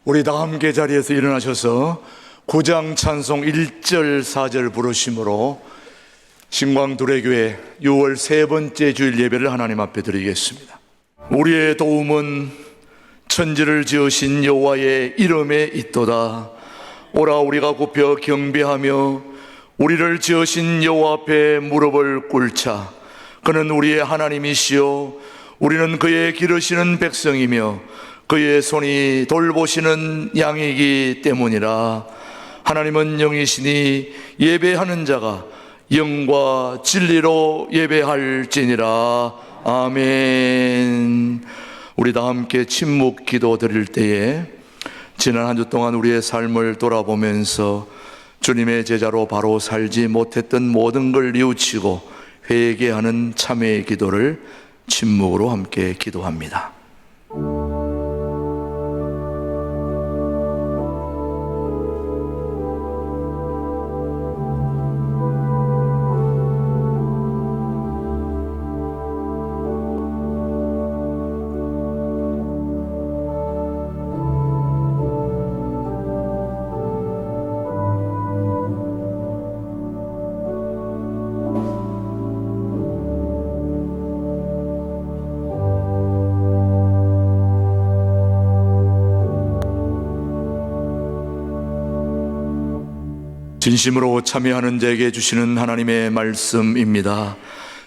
우리 다 함께 자리에서 일어나셔서 9장 찬송 1절 4절 부르심으로 신광두레교회 6월 세 번째 주일 예배를 하나님 앞에 드리겠습니다. 우리의 도움은 천지를 지으신 여호와의 이름에 있도다. 오라 우리가 굽혀 경배하며 우리를 지으신 여호와 앞에 무릎을 꿇자. 그는 우리의 하나님이시요 우리는 그의 기르시는 백성이며 그의 손이 돌보시는 양이기 때문이라. 하나님은 영이시니 예배하는 자가 영과 진리로 예배할지니라. 아멘. 우리 다 함께 침묵 기도 드릴 때에 지난 한 주 동안 우리의 삶을 돌아보면서 주님의 제자로 바로 살지 못했던 모든 걸 뉘우치고 회개하는 참회의 기도를 침묵으로 함께 기도합니다. 진심으로 참여하는 자에게 주시는 하나님의 말씀입니다.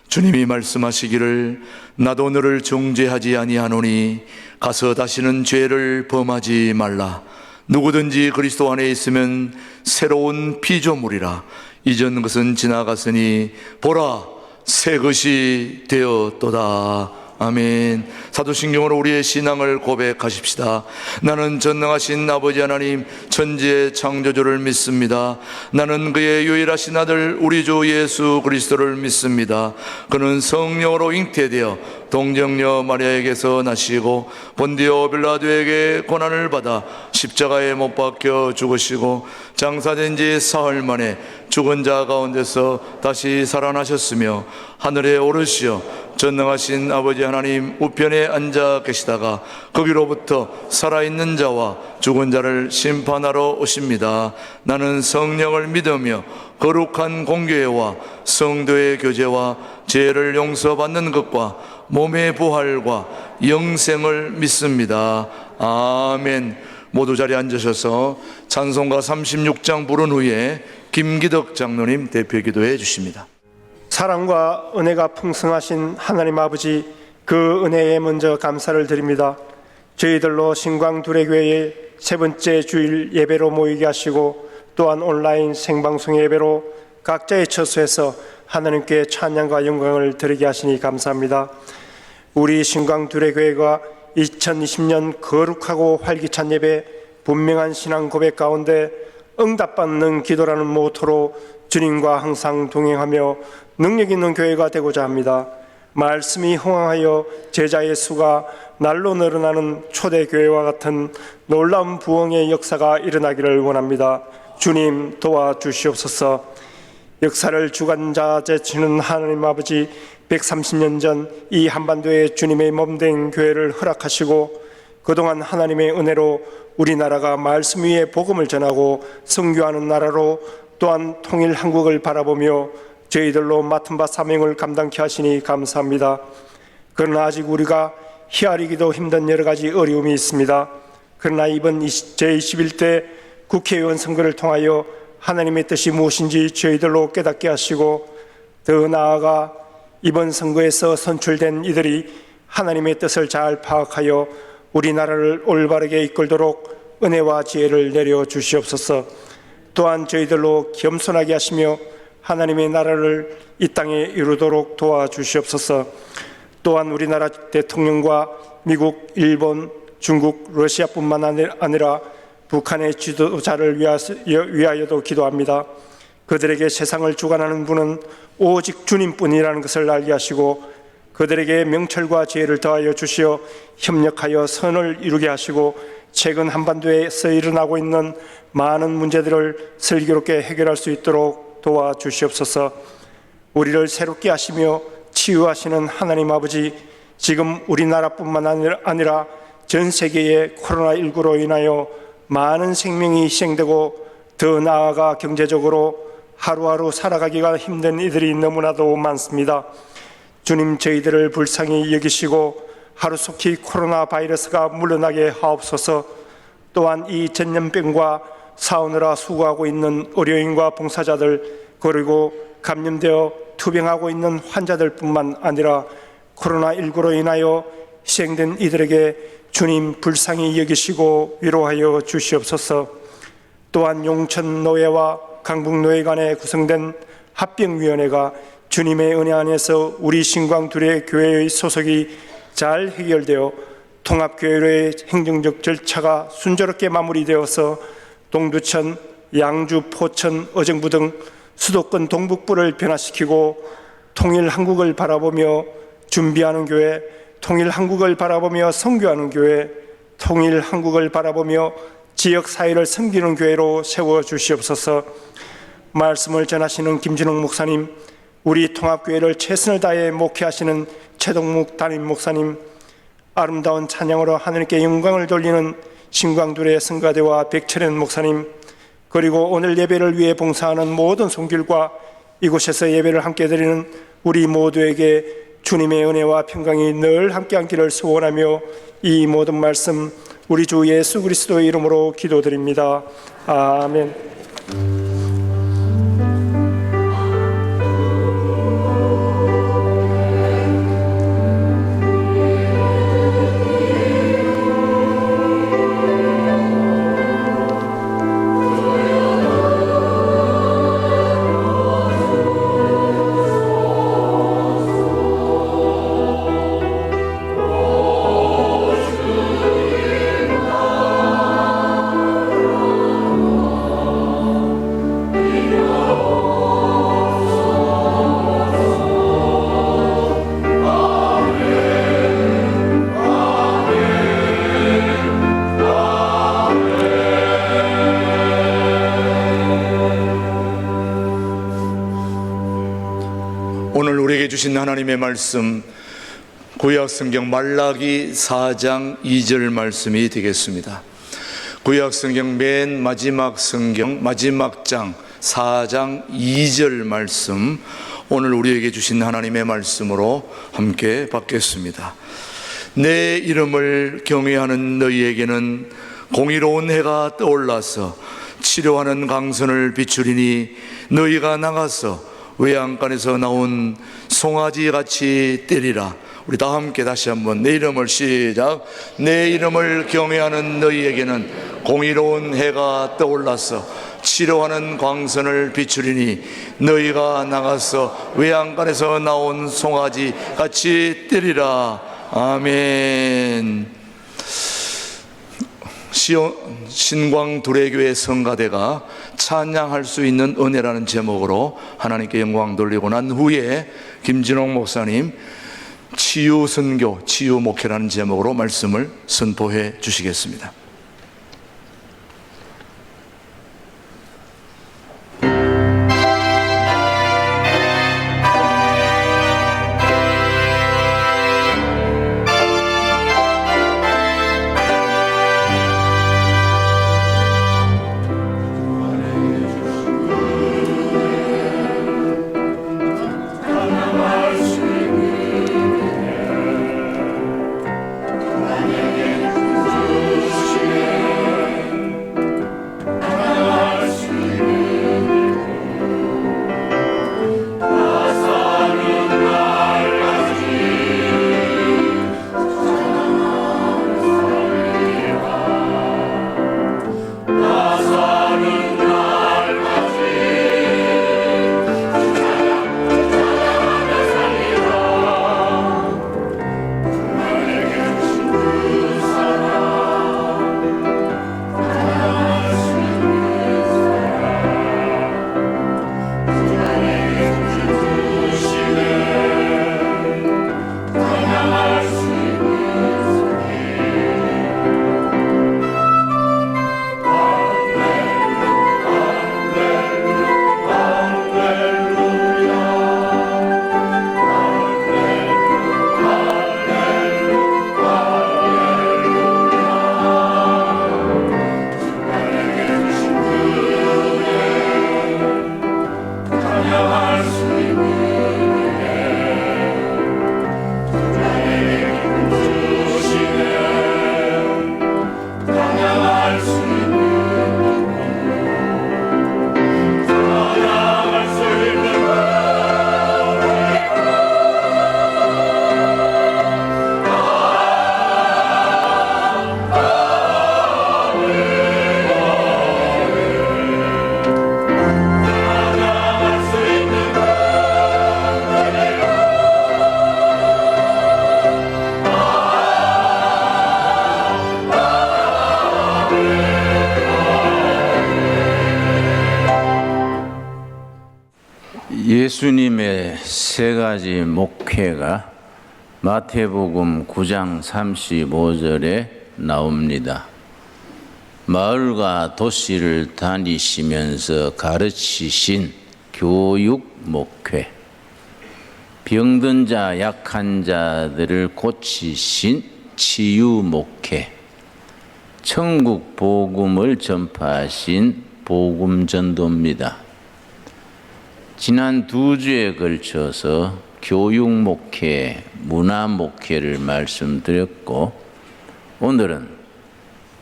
주님이 말씀하시기를 나도 너를 정죄하지 아니하노니 가서 다시는 죄를 범하지 말라. 누구든지 그리스도 안에 있으면 새로운 피조물이라. 이전 것은 지나갔으니 보라 새 것이 되었도다. 아멘. 사도신경으로 우리의 신앙을 고백하십시다. 나는 전능하신 아버지 하나님 천지의 창조주를 믿습니다. 나는 그의 유일하신 아들 우리 주 예수 그리스도를 믿습니다. 그는 성령으로 잉태되어 동정녀 마리아에게서 나시고 본디오 빌라도에게 고난을 받아 십자가에 못 박혀 죽으시고 장사된 지 사흘 만에 죽은 자 가운데서 다시 살아나셨으며 하늘에 오르시어 전능하신 아버지 하나님 우편에 앉아 계시다가 거기로부터 살아있는 자와 죽은 자를 심판하러 오십니다. 나는 성령을 믿으며 거룩한 공교회와 성도의 교제와 죄를 용서받는 것과 몸의 부활과 영생을 믿습니다. 아멘. 모두 자리에 앉으셔서 찬송가 36장 부른 후에 김기덕 장로님 대표 기도해 주십니다. 사랑과 은혜가 풍성하신 하나님 아버지, 그 은혜에 먼저 감사를 드립니다. 저희들로 신광두레교회의 세 번째 주일 예배로 모이게 하시고 또한 온라인 생방송 예배로 각자의 처소에서 하나님께 찬양과 영광을 드리게 하시니 감사합니다. 우리 신광두레교회가 2020년 거룩하고 활기찬 예배, 분명한 신앙 고백 가운데 응답받는 기도라는 모토로 주님과 항상 동행하며 능력 있는 교회가 되고자 합니다. 말씀이 흥황하여 제자의 수가 날로 늘어나는 초대교회와 같은 놀라운 부흥의 역사가 일어나기를 원합니다. 주님 도와주시옵소서. 역사를 주관자재치는 하나님 아버지, 130년 전 이 한반도에 주님의 몸된 교회를 허락하시고 그동안 하나님의 은혜로 우리나라가 말씀 위에 복음을 전하고 선교하는 나라로 또한 통일 한국을 바라보며 저희들로 맡은 바 사명을 감당케 하시니 감사합니다. 그러나 아직 우리가 헤아리기도 힘든 여러 가지 어려움이 있습니다. 그러나 이번 제21대 국회의원 선거를 통하여 하나님의 뜻이 무엇인지 저희들로 깨닫게 하시고 더 나아가 이번 선거에서 선출된 이들이 하나님의 뜻을 잘 파악하여 우리나라를 올바르게 이끌도록 은혜와 지혜를 내려 주시옵소서. 또한 저희들로 겸손하게 하시며 하나님의 나라를 이 땅에 이루도록 도와주시옵소서. 또한 우리나라 대통령과 미국, 일본, 중국, 러시아뿐만 아니라 북한의 지도자를 위하여도 기도합니다. 그들에게 세상을 주관하는 분은 오직 주님뿐이라는 것을 알게 하시고 그들에게 명철과 지혜를 더하여 주시어 협력하여 선을 이루게 하시고 최근 한반도에서 일어나고 있는 많은 문제들을 슬기롭게 해결할 수 있도록 도와주시옵소서. 우리를 새롭게 하시며 치유하시는 하나님 아버지, 지금 우리나라뿐만 아니라 전 세계의 코로나19로 인하여 많은 생명이 희생되고 더 나아가 경제적으로 하루하루 살아가기가 힘든 이들이 너무나도 많습니다. 주님, 저희들을 불쌍히 여기시고 하루속히 코로나 바이러스가 물러나게 하옵소서. 또한 이 전염병과 싸우느라 수고하고 있는 의료인과 봉사자들, 그리고 감염되어 투병하고 있는 환자들뿐만 아니라 코로나19로 인하여 희생된 이들에게 주님 불쌍히 여기시고 위로하여 주시옵소서. 또한 용천노회와 강북노회 간에 구성된 합병위원회가 주님의 은혜 안에서 우리 신광두레교회의 소속이 잘 해결되어 통합교회의 행정적 절차가 순조롭게 마무리되어서 동두천, 양주, 포천, 의정부 등 수도권 동북부를 변화시키고 통일한국을 바라보며 준비하는 교회, 통일한국을 바라보며 선교하는 교회, 통일한국을 바라보며 지역사회를 섬기는 교회로 세워주시옵소서. 말씀을 전하시는 김진홍 목사님, 우리 통합교회를 최선을 다해 목회하시는 최동묵 담임 목사님, 아름다운 찬양으로 하나님께 영광을 돌리는 신광두레 성가대와 백철현 목사님, 그리고 오늘 예배를 위해 봉사하는 모든 손길과 이곳에서 예배를 함께 드리는 우리 모두에게 주님의 은혜와 평강이 늘 함께하기를 소원하며 이 모든 말씀 우리 주 예수 그리스도의 이름으로 기도드립니다. 아멘. 오늘 우리에게 주신 하나님의 말씀, 구약성경 말라기 4장 2절 말씀이 되겠습니다. 구약성경 맨 마지막 성경 마지막 장 4장 2절 말씀, 오늘 우리에게 주신 하나님의 말씀으로 함께 받겠습니다. 내 이름을 경외하는 너희에게는 공의로운 해가 떠올라서 치료하는 강선을 비추리니 너희가 나가서 외양간에서 나온 송아지같이 때리라. 우리 다 함께 다시 한번 내 이름을 시작. 내 이름을 경외하는 너희에게는 공의로운 해가 떠올라서 치료하는 광선을 비추리니 너희가 나가서 외양간에서 나온 송아지같이 때리라. 아멘. 신광두레교회 성가대가 찬양할 수 있는 은혜라는 제목으로 하나님께 영광 돌리고 난 후에 김진홍 목사님 치유선교, 치유목회라는 제목으로 말씀을 선포해 주시겠습니다. 예수님의 세 가지 목회가 마태복음 9장 35절에 나옵니다. 마을과 도시를 다니시면서 가르치신 교육 목회, 병든 자, 약한 자들을 고치신 치유 목회, 천국 복음을 전파하신 복음 전도입니다. 지난 2주에 걸쳐서 교육 목회, 문화 목회를 말씀드렸고, 오늘은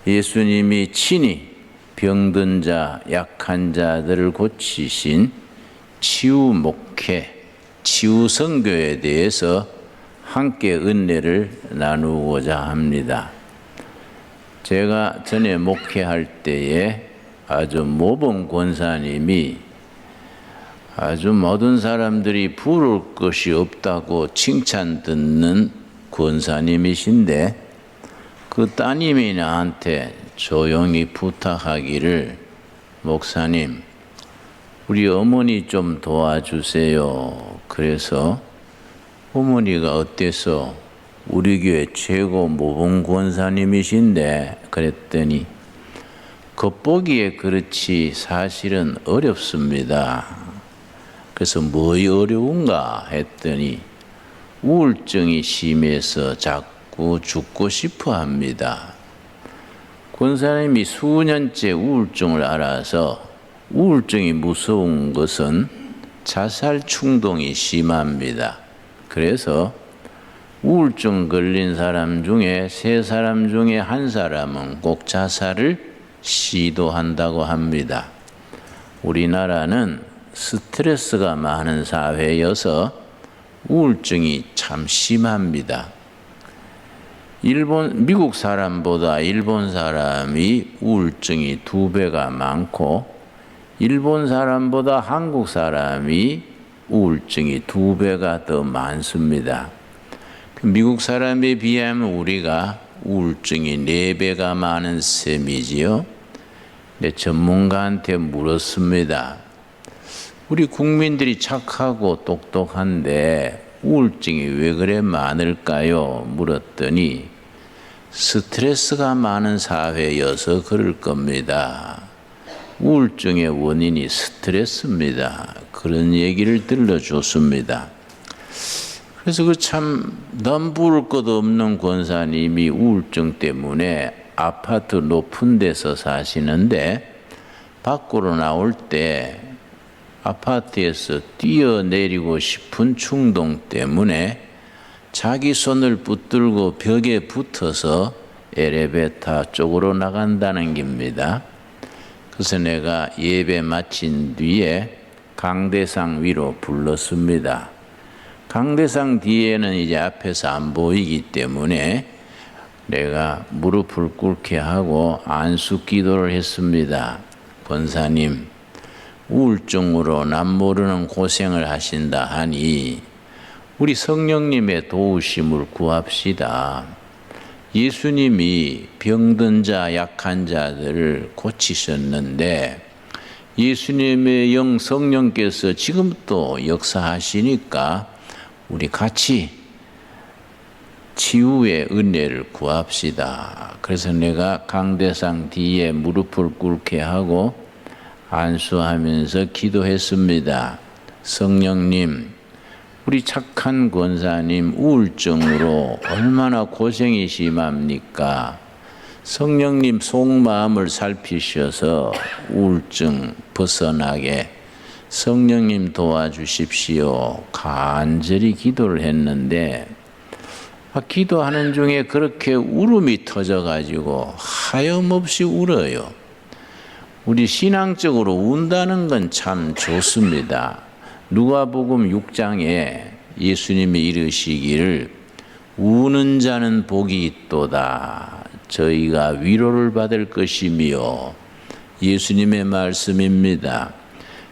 예수님이 친히 병든 자, 약한 자들을 고치신 치유 목회, 치유 선교에 대해서 함께 은혜를 나누고자 합니다. 제가 전에 목회할 때에 아주 모범 권사님이 아주 모든 사람들이 부를 것이 없다고 칭찬 듣는 권사님이신데, 그 따님이 나한테 조용히 부탁하기를, 목사님, 우리 어머니 좀 도와주세요. 그래서 어머니가 어때서 우리 교회 최고 모범 권사님이신데, 그랬더니 겉보기에 그렇지 사실은 어렵습니다. 그래서 뭐이 어려운가 했더니 우울증이 심해서 자꾸 죽고 싶어 합니다. 권사님이 수년째 우울증을 알아서 우울증이 무서운 것은 자살 충동이 심합니다. 그래서 우울증 걸린 사람 중에 3사람 중에 1사람은 꼭 자살을 시도한다고 합니다. 우리나라는 스트레스가 많은 사회여서 우울증이 참 심합니다. 미국 사람보다 일본 사람이 우울증이 2배가 많고, 일본 사람보다 한국 사람이 우울증이 2배가 더 많습니다. 미국 사람에 비하면 우리가 우울증이 4배가 많은 셈이지요. 네, 전문가한테 물었습니다. 우리 국민들이 착하고 똑똑한데 우울증이 왜 그래 많을까요? 물었더니 스트레스가 많은 사회여서 그럴 겁니다. 우울증의 원인이 스트레스입니다. 그런 얘기를 들려줬습니다. 그래서 그 참 넘부를 것 없는 권사님이 우울증 때문에 아파트 높은 데서 사시는데, 밖으로 나올 때 아파트에서 뛰어내리고 싶은 충동 때문에 자기 손을 붙들고 벽에 붙어서 엘리베이터 쪽으로 나간다는 겁니다. 그래서 내가 예배 마친 뒤에 강대상 위로 불렀습니다. 강대상 뒤에는 이제 앞에서 안 보이기 때문에 내가 무릎을 꿇게 하고 안수 기도를 했습니다. 권사님, 우울증으로 남 모르는 고생을 하신다 하니 우리 성령님의 도우심을 구합시다. 예수님이 병든 자, 약한 자들을 고치셨는데 예수님의 영 성령께서 지금 또 역사하시니까 우리 같이 치유의 은혜를 구합시다. 그래서 내가 강대상 뒤에 무릎을 꿇게 하고 안수하면서 기도했습니다. 성령님, 우리 착한 권사님 우울증으로 얼마나 고생이 심합니까? 성령님 속마음을 살피셔서 우울증 벗어나게 성령님 도와주십시오. 간절히 기도를 했는데, 기도하는 중에 그렇게 울음이 터져가지고 하염없이 울어요. 우리 신앙적으로 운다는 건 참 좋습니다. 누가복음 6장에 예수님이 이르시기를 우는 자는 복이 있도다. 저희가 위로를 받을 것이며, 예수님의 말씀입니다.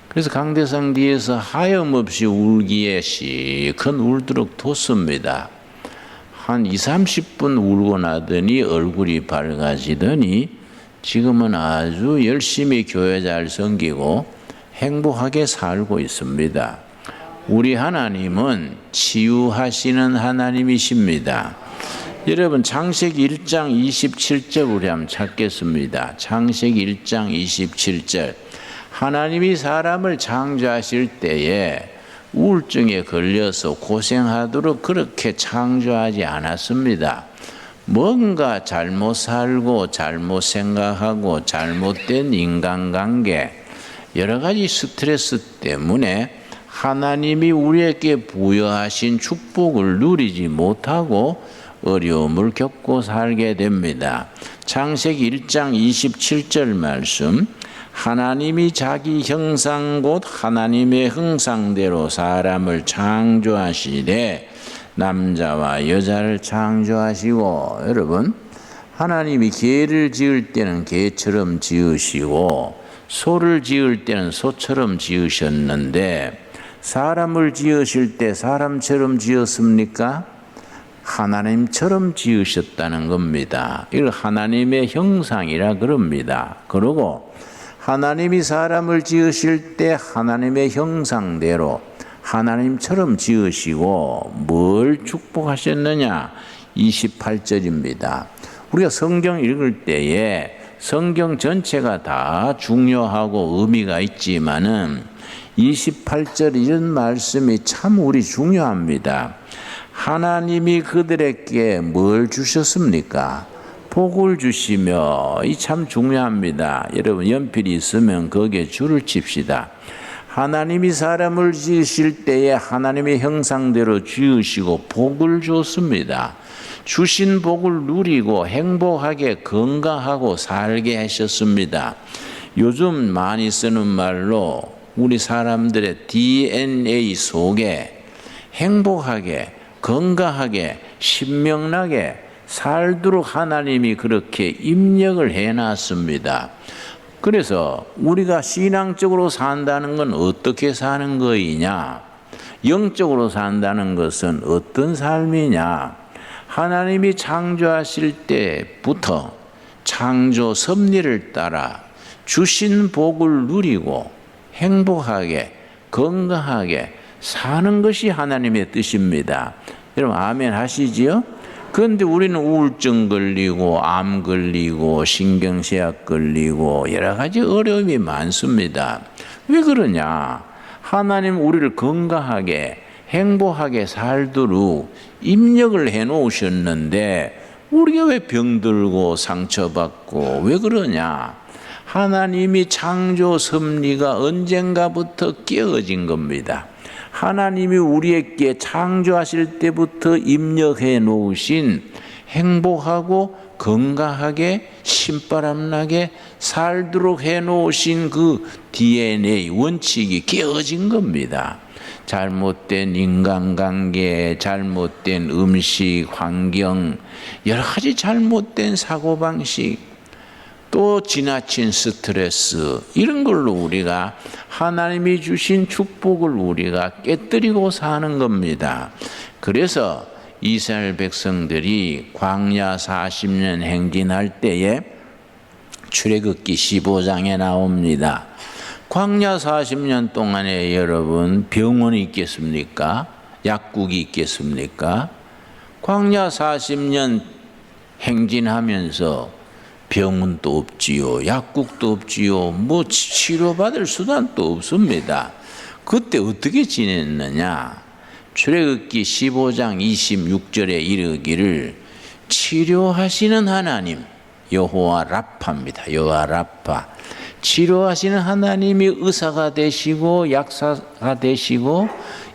그래서 강대상 뒤에서 하염없이 울기에 시큰 울도록 뒀습니다. 한 20-30분 울고 나더니 얼굴이 밝아지더니 지금은 아주 열심히 교회 잘 섬기고 행복하게 살고 있습니다. 우리 하나님은 치유하시는 하나님이십니다. 여러분 창세기 1장 27절 우리 한번 찾겠습니다. 창세기 1장 27절. 하나님이 사람을 창조하실 때에 우울증에 걸려서 고생하도록 그렇게 창조하지 않았습니다. 뭔가 잘못 살고 잘못 생각하고 잘못된 인간관계 여러 가지 스트레스 때문에 하나님이 우리에게 부여하신 축복을 누리지 못하고 어려움을 겪고 살게 됩니다. 창세기 1장 27절 말씀. 하나님이 자기 형상 곧 하나님의 형상대로 사람을 창조하시되 남자와 여자를 창조하시고, 여러분 하나님이 개를 지을 때는 개처럼 지으시고 소를 지을 때는 소처럼 지으셨는데 사람을 지으실 때 사람처럼 지었습니까? 하나님처럼 지으셨다는 겁니다. 이걸 하나님의 형상이라 그럽니다. 그러고 하나님이 사람을 지으실 때 하나님의 형상대로 하나님처럼 지으시고 뭘 축복하셨느냐? 28절입니다. 우리가 성경 읽을 때에 성경 전체가 다 중요하고 의미가 있지만은 28절 이런 말씀이 참 우리 중요합니다. 하나님이 그들에게 뭘 주셨습니까? 복을 주시며, 이 참 중요합니다. 여러분 연필이 있으면 거기에 줄을 칩시다. 하나님이 사람을 지으실 때에 하나님의 형상대로 지으시고 복을 줬습니다. 주신 복을 누리고 행복하게 건강하고 살게 하셨습니다. 요즘 많이 쓰는 말로 우리 사람들의 DNA 속에 행복하게 건강하게 신명나게 살도록 하나님이 그렇게 입력을 해놨습니다. 그래서 우리가 신앙적으로 산다는 건 어떻게 사는 거이냐? 영적으로 산다는 것은 어떤 삶이냐? 하나님이 창조하실 때부터 창조 섭리를 따라 주신 복을 누리고 행복하게 건강하게 사는 것이 하나님의 뜻입니다. 여러분 아멘 하시지요? 그런데 우리는 우울증 걸리고 암 걸리고 신경쇠약 걸리고 여러 가지 어려움이 많습니다. 왜 그러냐? 하나님 우리를 건강하게 행복하게 살도록 입력을 해 놓으셨는데 우리가 왜 병들고 상처받고 왜 그러냐? 하나님이 창조 섭리가 언젠가부터 깨어진 겁니다. 하나님이 우리에게 창조하실 때부터 입력해 놓으신 행복하고 건강하게 신바람나게 살도록 해 놓으신 그 DNA 원칙이 깨어진 겁니다. 잘못된 인간관계, 잘못된 음식, 환경, 여러 가지 잘못된 사고방식, 또 지나친 스트레스, 이런 걸로 우리가 하나님이 주신 축복을 우리가 깨뜨리고 사는 겁니다. 그래서 이스라엘 백성들이 광야 40년 행진할 때에 출애굽기 15장에 나옵니다. 광야 40년 동안에 여러분 병원이 있겠습니까? 약국이 있겠습니까? 광야 40년 행진하면서 병원도 없지요, 약국도 없지요, 뭐 치료받을 수단도 없습니다. 그때 어떻게 지냈느냐? 출애굽기 15장 26절에 이르기를 치료하시는 하나님 여호와 라파입니다. 여호와 라파. 치료하시는 하나님이 의사가 되시고 약사가 되시고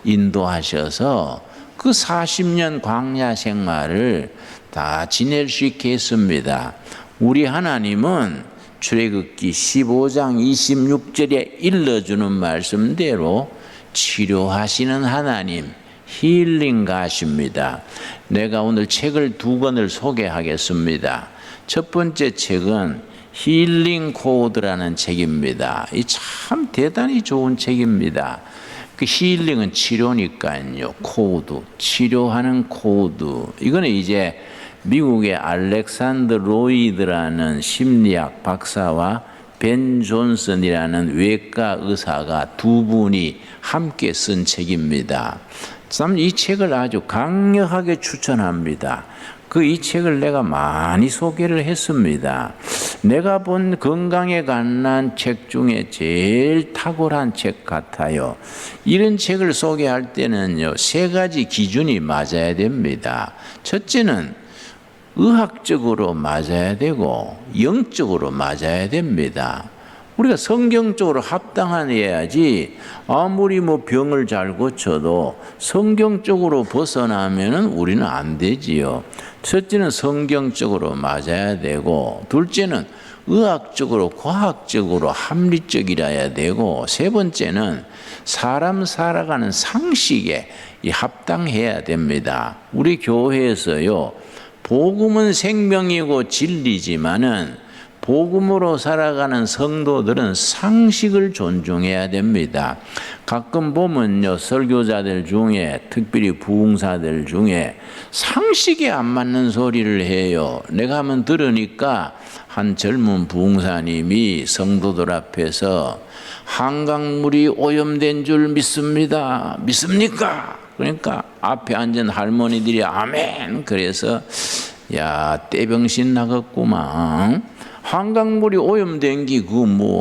인도하셔서 그 40년 광야 생활을 다 지낼 수 있게 했습니다. 우리 하나님은 출애굽기 15장 26절에 일러주는 말씀대로 치료하시는 하나님, 힐링가십니다. 내가 오늘 책을 2권을 소개하겠습니다. 첫 번째 책은 힐링 코드라는 책입니다. 이 참 대단히 좋은 책입니다. 그 힐링은 치료니까요. 코드, 치료하는 코드. 이거는 이제 미국의 알렉산더 로이드라는 심리학 박사와 벤 존슨이라는 외과 의사가 두 분이 함께 쓴 책입니다. 참 이 책을 아주 강력하게 추천합니다. 이 책을 내가 많이 소개를 했습니다. 내가 본 건강에 관한 책 중에 제일 탁월한 책 같아요. 이런 책을 소개할 때는요, 3가지 기준이 맞아야 됩니다. 첫째는 의학적으로 맞아야 되고 영적으로 맞아야 됩니다. 우리가 성경적으로 합당해야지 아무리 병을 잘 고쳐도 성경적으로 벗어나면은 우리는 안 되지요. 첫째는 성경적으로 맞아야 되고, 둘째는 의학적으로 과학적으로 합리적이라야 되고, 세 번째는 사람 살아가는 상식에 합당해야 됩니다. 우리 교회에서요, 복음은 생명이고 진리지만은 복음으로 살아가는 성도들은 상식을 존중해야 됩니다. 가끔 보면요, 설교자들 중에, 특별히 부흥사들 중에 상식에 안 맞는 소리를 해요. 내가 한번 들으니까 한 젊은 부흥사님이 성도들 앞에서 한강물이 오염된 줄 믿습니다. 믿습니까? 그러니까 앞에 앉은 할머니들이 아멘. 그래서 야, 떼병신 나갔구만. 한강물이 오염된 게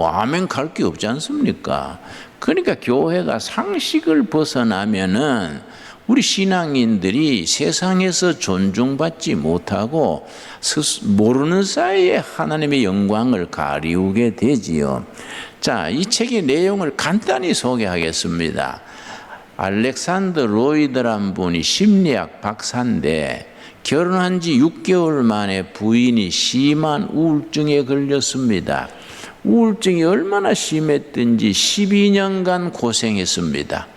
아멘 갈 게 없지 않습니까? 그러니까 교회가 상식을 벗어나면은 우리 신앙인들이 세상에서 존중받지 못하고 모르는 사이에 하나님의 영광을 가리우게 되지요. 자, 이 책의 내용을 간단히 소개하겠습니다. 알렉산더 로이드란 분이 심리학 박사인데 결혼한 지 6개월 만에 부인이 심한 우울증에 걸렸습니다. 우울증이 얼마나 심했든지 12년간 고생했습니다.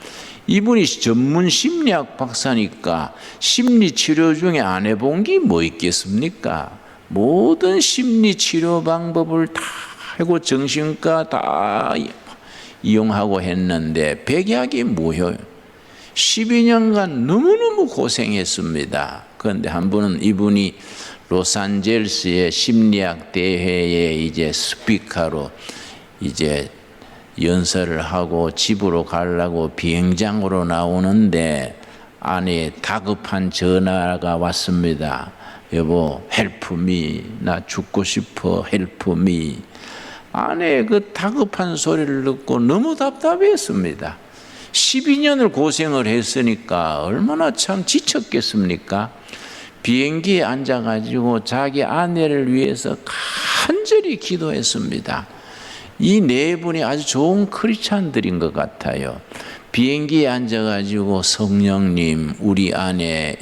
이분이 전문 심리학 박사니까 심리치료 중에 안 해본 게 뭐 있겠습니까? 모든 심리치료 방법을 다 하고 정신과 다 이용하고 했는데 백약이 뭐요? 12년간 너무너무 고생했습니다. 그런데 한 번은 이분이 로산젤스의 심리학 대회에 이제 스피커로 이제 연설을 하고 집으로 가려고 비행장으로 나오는데 아내의 다급한 전화가 왔습니다. 여보, 헬프 미. 나 죽고 싶어. 헬프 미. 아내의 그 다급한 소리를 듣고 너무 답답했습니다. 12년을 고생을 했으니까 얼마나 참 지쳤겠습니까? 비행기에 앉아가지고 자기 아내를 위해서 간절히 기도했습니다. 이 네 분이 아주 좋은 크리스찬들인 것 같아요. 비행기에 앉아가지고 성령님, 우리 아내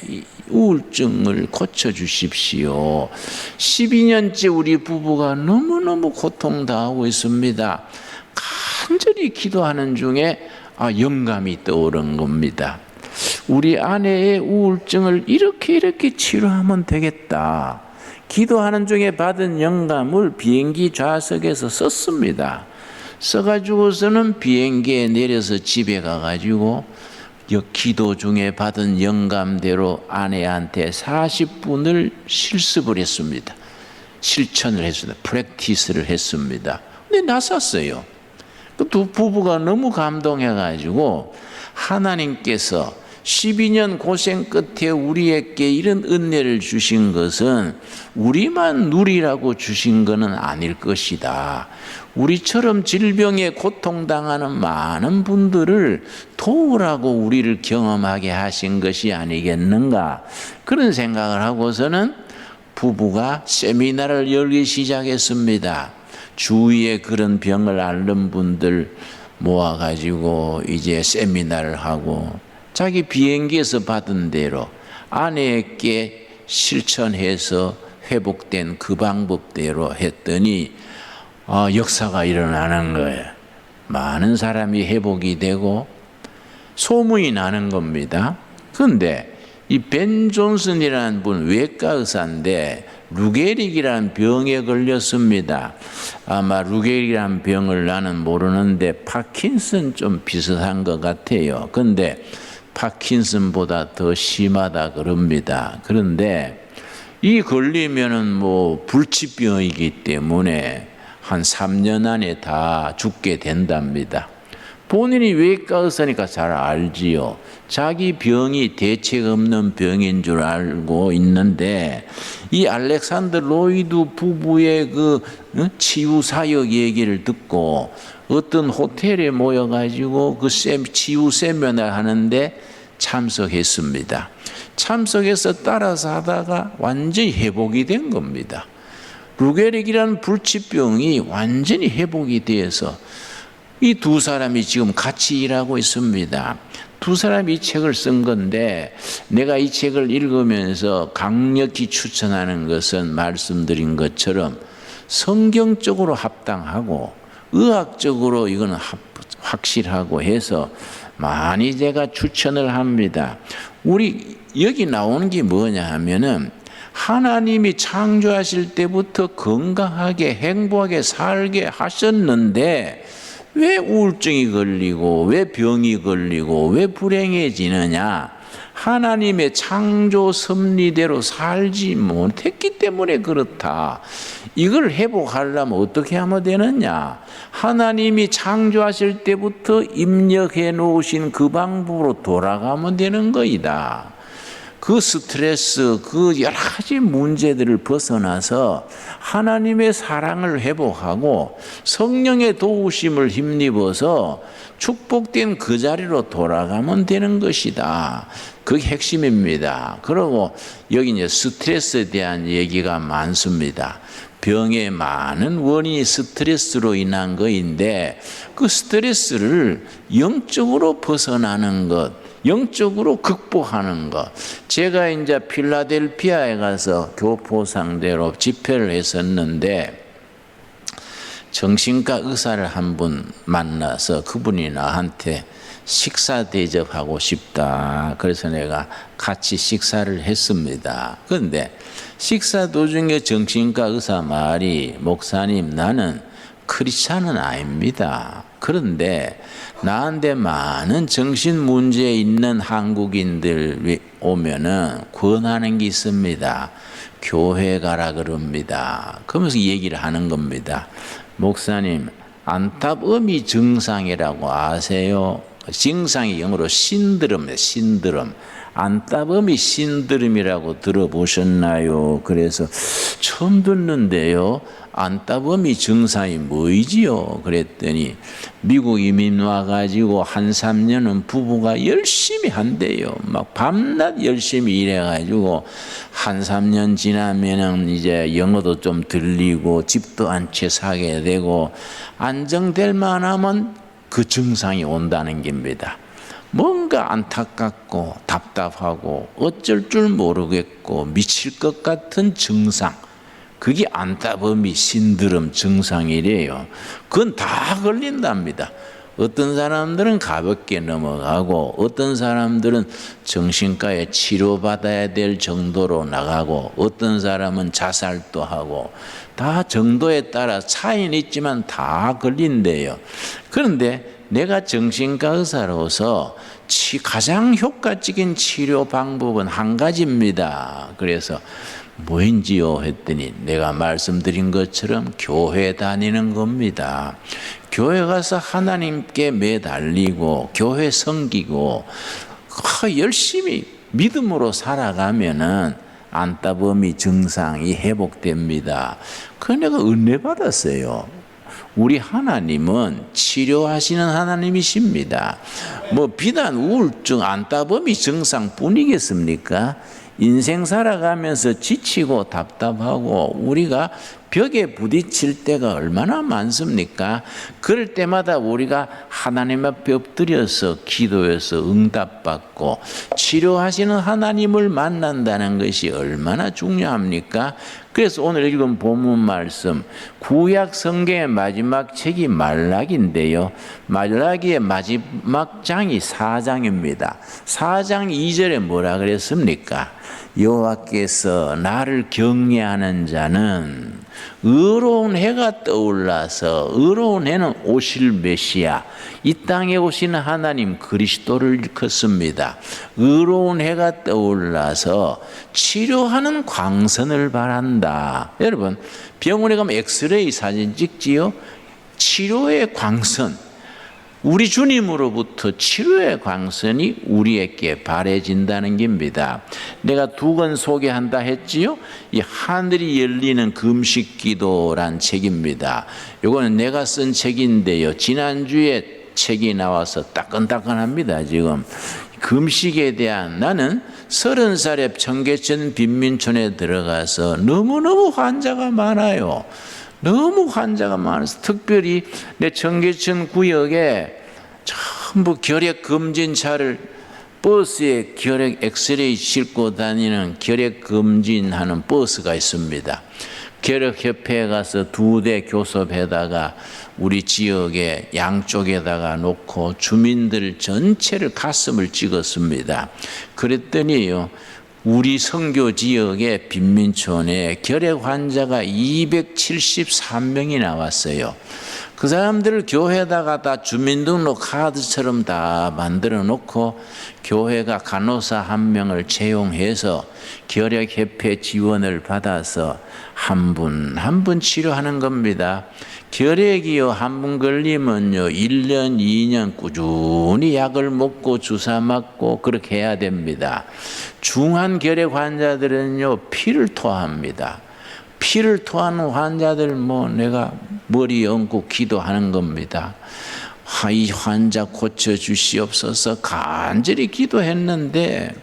우울증을 고쳐주십시오. 12년째 우리 부부가 너무너무 고통당하고 있습니다. 간절히 기도하는 중에 영감이 떠오른 겁니다. 우리 아내의 우울증을 이렇게 치료하면 되겠다. 기도하는 중에 받은 영감을 비행기 좌석에서 썼습니다. 써가지고서는 비행기에 내려서 집에 가가지고 기도 중에 받은 영감대로 아내한테 40분을 실습을 했습니다. 실천을 했습니다. 프랙티스를 했습니다. 근데 나섰어요. 그 두 부부가 너무 감동해가지고 하나님께서 12년 고생 끝에 우리에게 이런 은혜를 주신 것은 우리만 누리라고 주신 것은 아닐 것이다. 우리처럼 질병에 고통당하는 많은 분들을 도우라고 우리를 경험하게 하신 것이 아니겠는가. 그런 생각을 하고서는 부부가 세미나를 열기 시작했습니다. 주위에 그런 병을 앓는 분들 모아가지고 이제 세미나를 하고 자기 비행기에서 받은 대로 아내에게 실천해서 회복된 그 방법대로 했더니 역사가 일어나는 거예요. 많은 사람이 회복이 되고 소문이 나는 겁니다. 그런데 이 벤 존슨이라는 분 외과 의사인데 루게릭이라는 병에 걸렸습니다. 아마 루게릭이라는 병을 나는 모르는데 파킨슨 좀 비슷한 것 같아요. 그런데 파킨슨보다 더 심하다 그럽니다. 그런데 이 걸리면은 불치병이기 때문에 한 3년 안에 다 죽게 된답니다. 본인이 외과 의사니까 잘 알지요. 자기 병이 대책 없는 병인 줄 알고 있는데 이 알렉산더 로이드 부부의 그 치유 사역 얘기를 듣고 어떤 호텔에 모여가지고 그 치유 세미나 하는데 참석했습니다. 참석해서 따라서 하다가 완전히 회복이 된 겁니다. 루게릭이라는 불치병이 완전히 회복이 돼서 이 두 사람이 지금 같이 일하고 있습니다. 두 사람이 이 책을 쓴 건데 내가 이 책을 읽으면서 강력히 추천하는 것은 말씀드린 것처럼 성경적으로 합당하고 의학적으로 이거는 확실하고 해서 많이 제가 추천을 합니다. 우리 여기 나오는 게 뭐냐 하면은 하나님이 창조하실 때부터 건강하게 행복하게 살게 하셨는데 왜 우울증이 걸리고 왜 병이 걸리고 왜 불행해지느냐? 하나님의 창조 섭리대로 살지 못했기 때문에 그렇다. 이걸 회복하려면 어떻게 하면 되느냐? 하나님이 창조하실 때부터 입력해 놓으신 그 방법으로 돌아가면 되는 거이다. 그 스트레스, 그 여러 가지 문제들을 벗어나서 하나님의 사랑을 회복하고 성령의 도우심을 힘입어서 축복된 그 자리로 돌아가면 되는 것이다. 그게 핵심입니다. 그리고 여기 이제 스트레스에 대한 얘기가 많습니다. 병의 많은 원인이 스트레스로 인한 것인데 그 스트레스를 영적으로 벗어나는 것, 영적으로 극복하는 것. 제가 이제 필라델피아에 가서 교포 상대로 집회를 했었는데 정신과 의사를 한 분 만나서 그분이 나한테 식사 대접하고 싶다. 그래서 내가 같이 식사를 했습니다. 그런데 식사 도중에 정신과 의사 말이 목사님 나는 크리스찬은 아닙니다. 그런데 나한테 많은 정신 문제 있는 한국인들 오면은 권하는 게 있습니다. 교회 가라 그럽니다. 그러면서 얘기를 하는 겁니다. 목사님, 안타범이 증상이라고 아세요? 증상이 영어로 신드롬이에요. 신드롬. 안타범이 신드롬이라고 들어보셨나요? 그래서 처음 듣는데요. 안타범이 증상이 뭐이지요? 그랬더니 미국 이민 와가지고 한 3년은 부부가 열심히 한대요. 막 밤낮 열심히 일해가지고 한 3년 지나면은 이제 영어도 좀 들리고 집도 한 채 사게 되고 안정될 만하면 그 증상이 온다는 겁니다. 뭔가 안타깝고 답답하고 어쩔 줄 모르겠고 미칠 것 같은 증상. 그게 안타범이 신드롬 증상이래요. 그건 다 걸린답니다. 어떤 사람들은 가볍게 넘어가고 어떤 사람들은 정신과에 치료받아야 될 정도로 나가고 어떤 사람은 자살도 하고 다 정도에 따라 차이는 있지만 다 걸린대요. 그런데 내가 정신과 의사로서 가장 효과적인 치료 방법은 한 가지입니다. 그래서 뭐인지요 했더니 내가 말씀드린 것처럼 교회 다니는 겁니다. 교회 가서 하나님께 매달리고 교회 섬기고 열심히 믿음으로 살아가면은 안타범이 증상이 회복됩니다. 그 내가 은혜 받았어요. 우리 하나님은 치료하시는 하나님이십니다. 뭐 비단 우울증, 안타범이 증상뿐이겠습니까? 인생 살아가면서 지치고 답답하고 우리가 벽에 부딪힐 때가 얼마나 많습니까? 그럴 때마다 우리가 하나님 앞에 엎드려서 기도해서 응답받고 치료하시는 하나님을 만난다는 것이 얼마나 중요합니까? 그래서 오늘 읽은 본문 말씀, 구약 성경의 마지막 책이 말라기인데요. 말라기의 마지막 장이 4장입니다. 4장 2절에 뭐라 그랬습니까? 여호와께서 나를 경외하는 자는 의로운 해가 떠올라서 의로운 해는 오실 메시아, 이 땅에 오시는 하나님 그리스도를 일컫습니다. 의로운 해가 떠올라서 치료하는 광선을 바란다. 여러분, 병원에 가면 엑스레이 사진 찍지요? 치료의 광선, 우리 주님으로부터 치료의 광선이 우리에게 바래진다는 겁니다. 내가 두 권 소개한다 했지요? 이 하늘이 열리는 금식기도란 책입니다. 이거는 내가 쓴 책인데요. 지난주에 책이 나와서 따끈따끈합니다. 지금 금식에 대한, 나는 30살에 청계천 빈민촌에 들어가서 너무너무 환자가 많아요. 너무 환자가 많아서 특별히 내 청계천 구역에 전부 결핵 검진차를 버스에 결핵 엑스레이 싣고 다니는 결핵 검진하는 버스가 있습니다. 결핵협회에 가서 2대 교섭에다가 우리 지역의 양쪽에다가 놓고 주민들 전체를 가슴을 찍었습니다. 그랬더니요, 우리 선교 지역의 빈민촌에 결핵 환자가 273명이 나왔어요. 그 사람들을 교회에다가 다 주민등록 카드처럼 다 만들어 놓고 교회가 간호사 1명을 채용해서 결핵협회 지원을 받아서 한 분 한 분 치료하는 겁니다. 결핵이요, 한 번 걸리면요 1년 2년 꾸준히 약을 먹고 주사 맞고 그렇게 해야 됩니다. 중한 결핵 환자들은요 피를 토합니다. 피를 토하는 환자들 내가 머리 얹고 기도하는 겁니다. 이 환자 고쳐 주시옵소서 간절히 기도했는데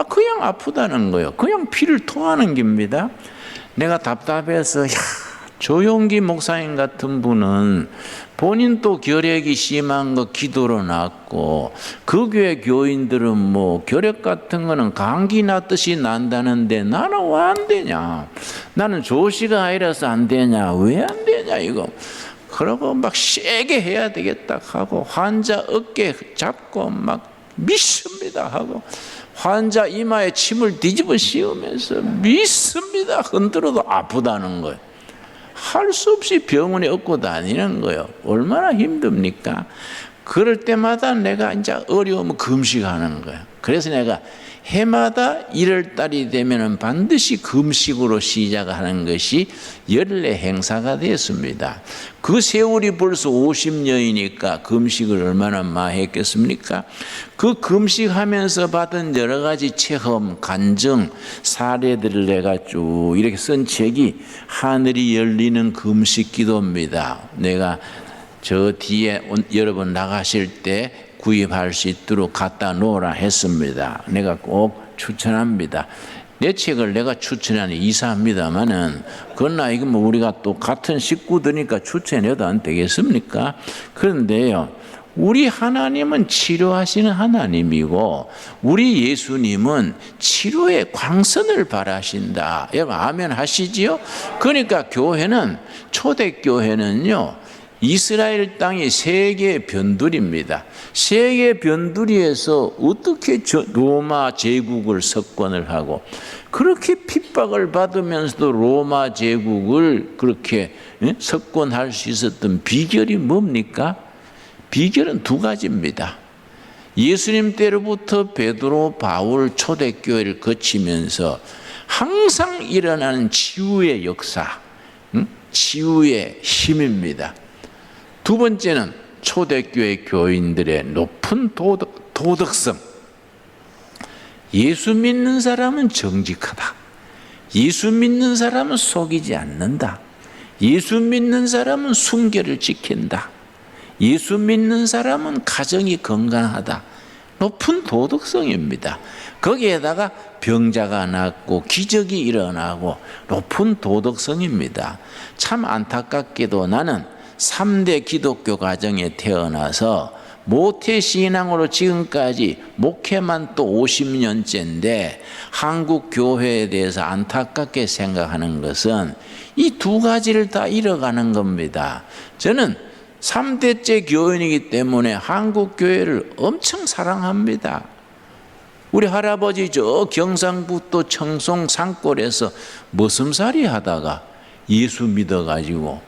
그냥 아프다는 거예요. 그냥 피를 토하는 겁니다. 내가 답답해서 조용기 목사님 같은 분은 본인도 결핵이 심한 거 기도로 낫고 그 교회 교인들은 결핵 같은 거는 감기 났듯이 난다는데 나는 왜 안 되냐? 나는 조시가 아니라서 안 되냐? 왜 안 되냐 이거? 그러고 막 세게 해야 되겠다 하고 환자 어깨 잡고 막 믿습니다 하고 환자 이마에 침을 뒤집어 씌우면서 믿습니다 흔들어도 아프다는 거예요. 할 수 없이 병원에 업고 다니는 거예요. 얼마나 힘듭니까? 그럴 때마다 내가 이제 어려우면 금식하는 거예요. 그래서 내가 해마다 1월 달이 되면 반드시 금식으로 시작하는 것이 연례 행사가 되었습니다. 그 세월이 벌써 50년이니까 금식을 얼마나 많이 했겠습니까? 그 금식하면서 받은 여러 가지 체험, 간증, 사례들을 내가 쭉 이렇게 쓴 책이 하늘이 열리는 금식 기도입니다. 내가 저 뒤에 여러분 나가실 때 구입할 수 있도록 갖다 놓으라 했습니다. 내가 꼭 추천합니다. 내 책을 내가 추천하니 이사합니다만은 그러나 이거 우리가 또 같은 식구들이니까 추천해도 안 되겠습니까? 그런데요, 우리 하나님은 치료하시는 하나님이고 우리 예수님은 치료의 광선을 바라신다. 여러분 아멘 하시지요? 그러니까 교회는 초대교회는요 이스라엘 땅이 세 개의 변두리입니다. 세 개의 변두리에서 어떻게 로마 제국을 석권을 하고 그렇게 핍박을 받으면서도 로마 제국을 그렇게 석권할 수 있었던 비결이 뭡니까? 비결은 두 가지입니다. 예수님 때로부터 베드로, 바울 초대교회를 거치면서 항상 일어나는 치유의 역사, 치유의 힘입니다. 두 번째는 초대교회 교인들의 높은 도덕성. 예수 믿는 사람은 정직하다. 예수 믿는 사람은 속이지 않는다. 예수 믿는 사람은 순결을 지킨다. 예수 믿는 사람은 가정이 건강하다. 높은 도덕성입니다. 거기에다가 병자가 낫고 기적이 일어나고 높은 도덕성입니다. 참 안타깝게도 나는 3대 기독교 가정에 태어나서 모태신앙으로 지금까지 목회만 또 50년째인데 한국 교회에 대해서 안타깝게 생각하는 것은 이 두 가지를 다 잃어가는 겁니다. 저는 3대째 교인이기 때문에 한국 교회를 엄청 사랑합니다. 우리 할아버지 저 경상북도 청송 산골에서 머슴살이 하다가 예수 믿어가지고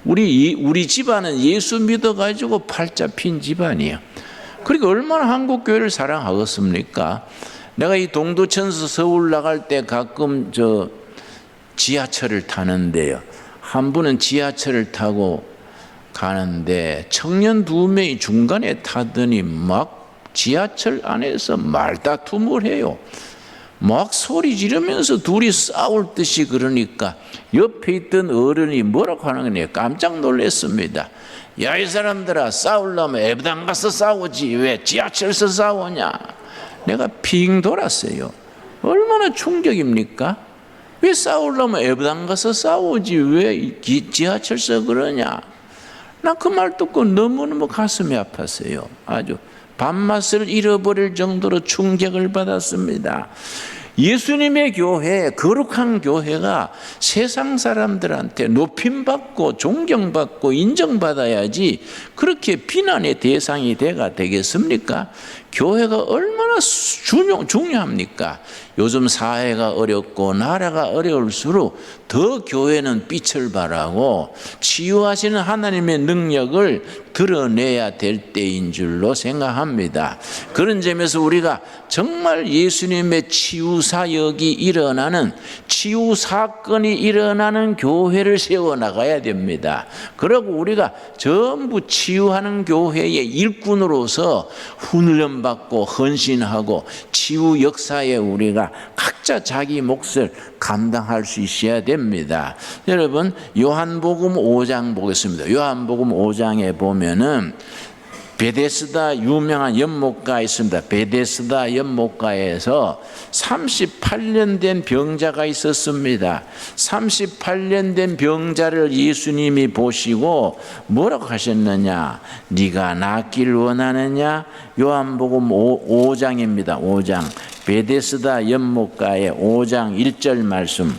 우리 집안은 예수 믿어가지고 팔자 핀 집안이에요. 그러니까 얼마나 한국 교회를 사랑하겠습니까? 내가 이 동두천에서 서울 나갈 때 가끔 지하철을 타는데요. 한 분은 지하철을 타고 가는데 청년 2명이 중간에 타더니 막 지하철 안에서 말다툼을 해요. 막 소리 지르면서 둘이 싸울 듯이 그러니까 옆에 있던 어른이 뭐라고 하는 거냐. 깜짝 놀랐습니다. 야, 이 사람들아, 싸우려면 애부당 가서 싸우지 왜 지하철에서 싸우냐. 내가 빙 돌았어요. 얼마나 충격입니까? 왜 싸우려면 애부당 가서 싸우지 왜 지하철에서 그러냐. 나 그 말 듣고 너무너무 가슴이 아팠어요. 아주 밥맛을 잃어버릴 정도로 충격을 받았습니다. 예수님의 교회, 거룩한 교회가 세상 사람들한테 높임받고 존경받고 인정받아야지 그렇게 비난의 대상이 되겠습니까? 교회가 얼마나 중요합니까? 요즘 사회가 어렵고 나라가 어려울수록 더 교회는 빛을 발하고 치유하시는 하나님의 능력을 드러내야 될 때인 줄로 생각합니다. 그런 점에서 우리가 정말 예수님의 치유 사역이 일어나는, 치유 사건이 일어나는 교회를 세워나가야 됩니다. 그리고 우리가 전부 치유하는 교회의 일꾼으로서 훈련받고 헌신하고 치유 역사에 우리가 각자 자기 몫을 감당할 수 있어야 됩니다. 여러분, 요한복음 5장 보겠습니다. 요한복음 5장에 보면은 베데스다 유명한 연못가 있습니다. 베데스다 연못가에서 38년 된 병자가 있었습니다. 38년 된 병자를 예수님이 보시고 뭐라고 하셨느냐? 네가 낫기를 원하느냐? 요한복음 5장입니다. 5장 베데스다 연못가의 5장 1절 말씀.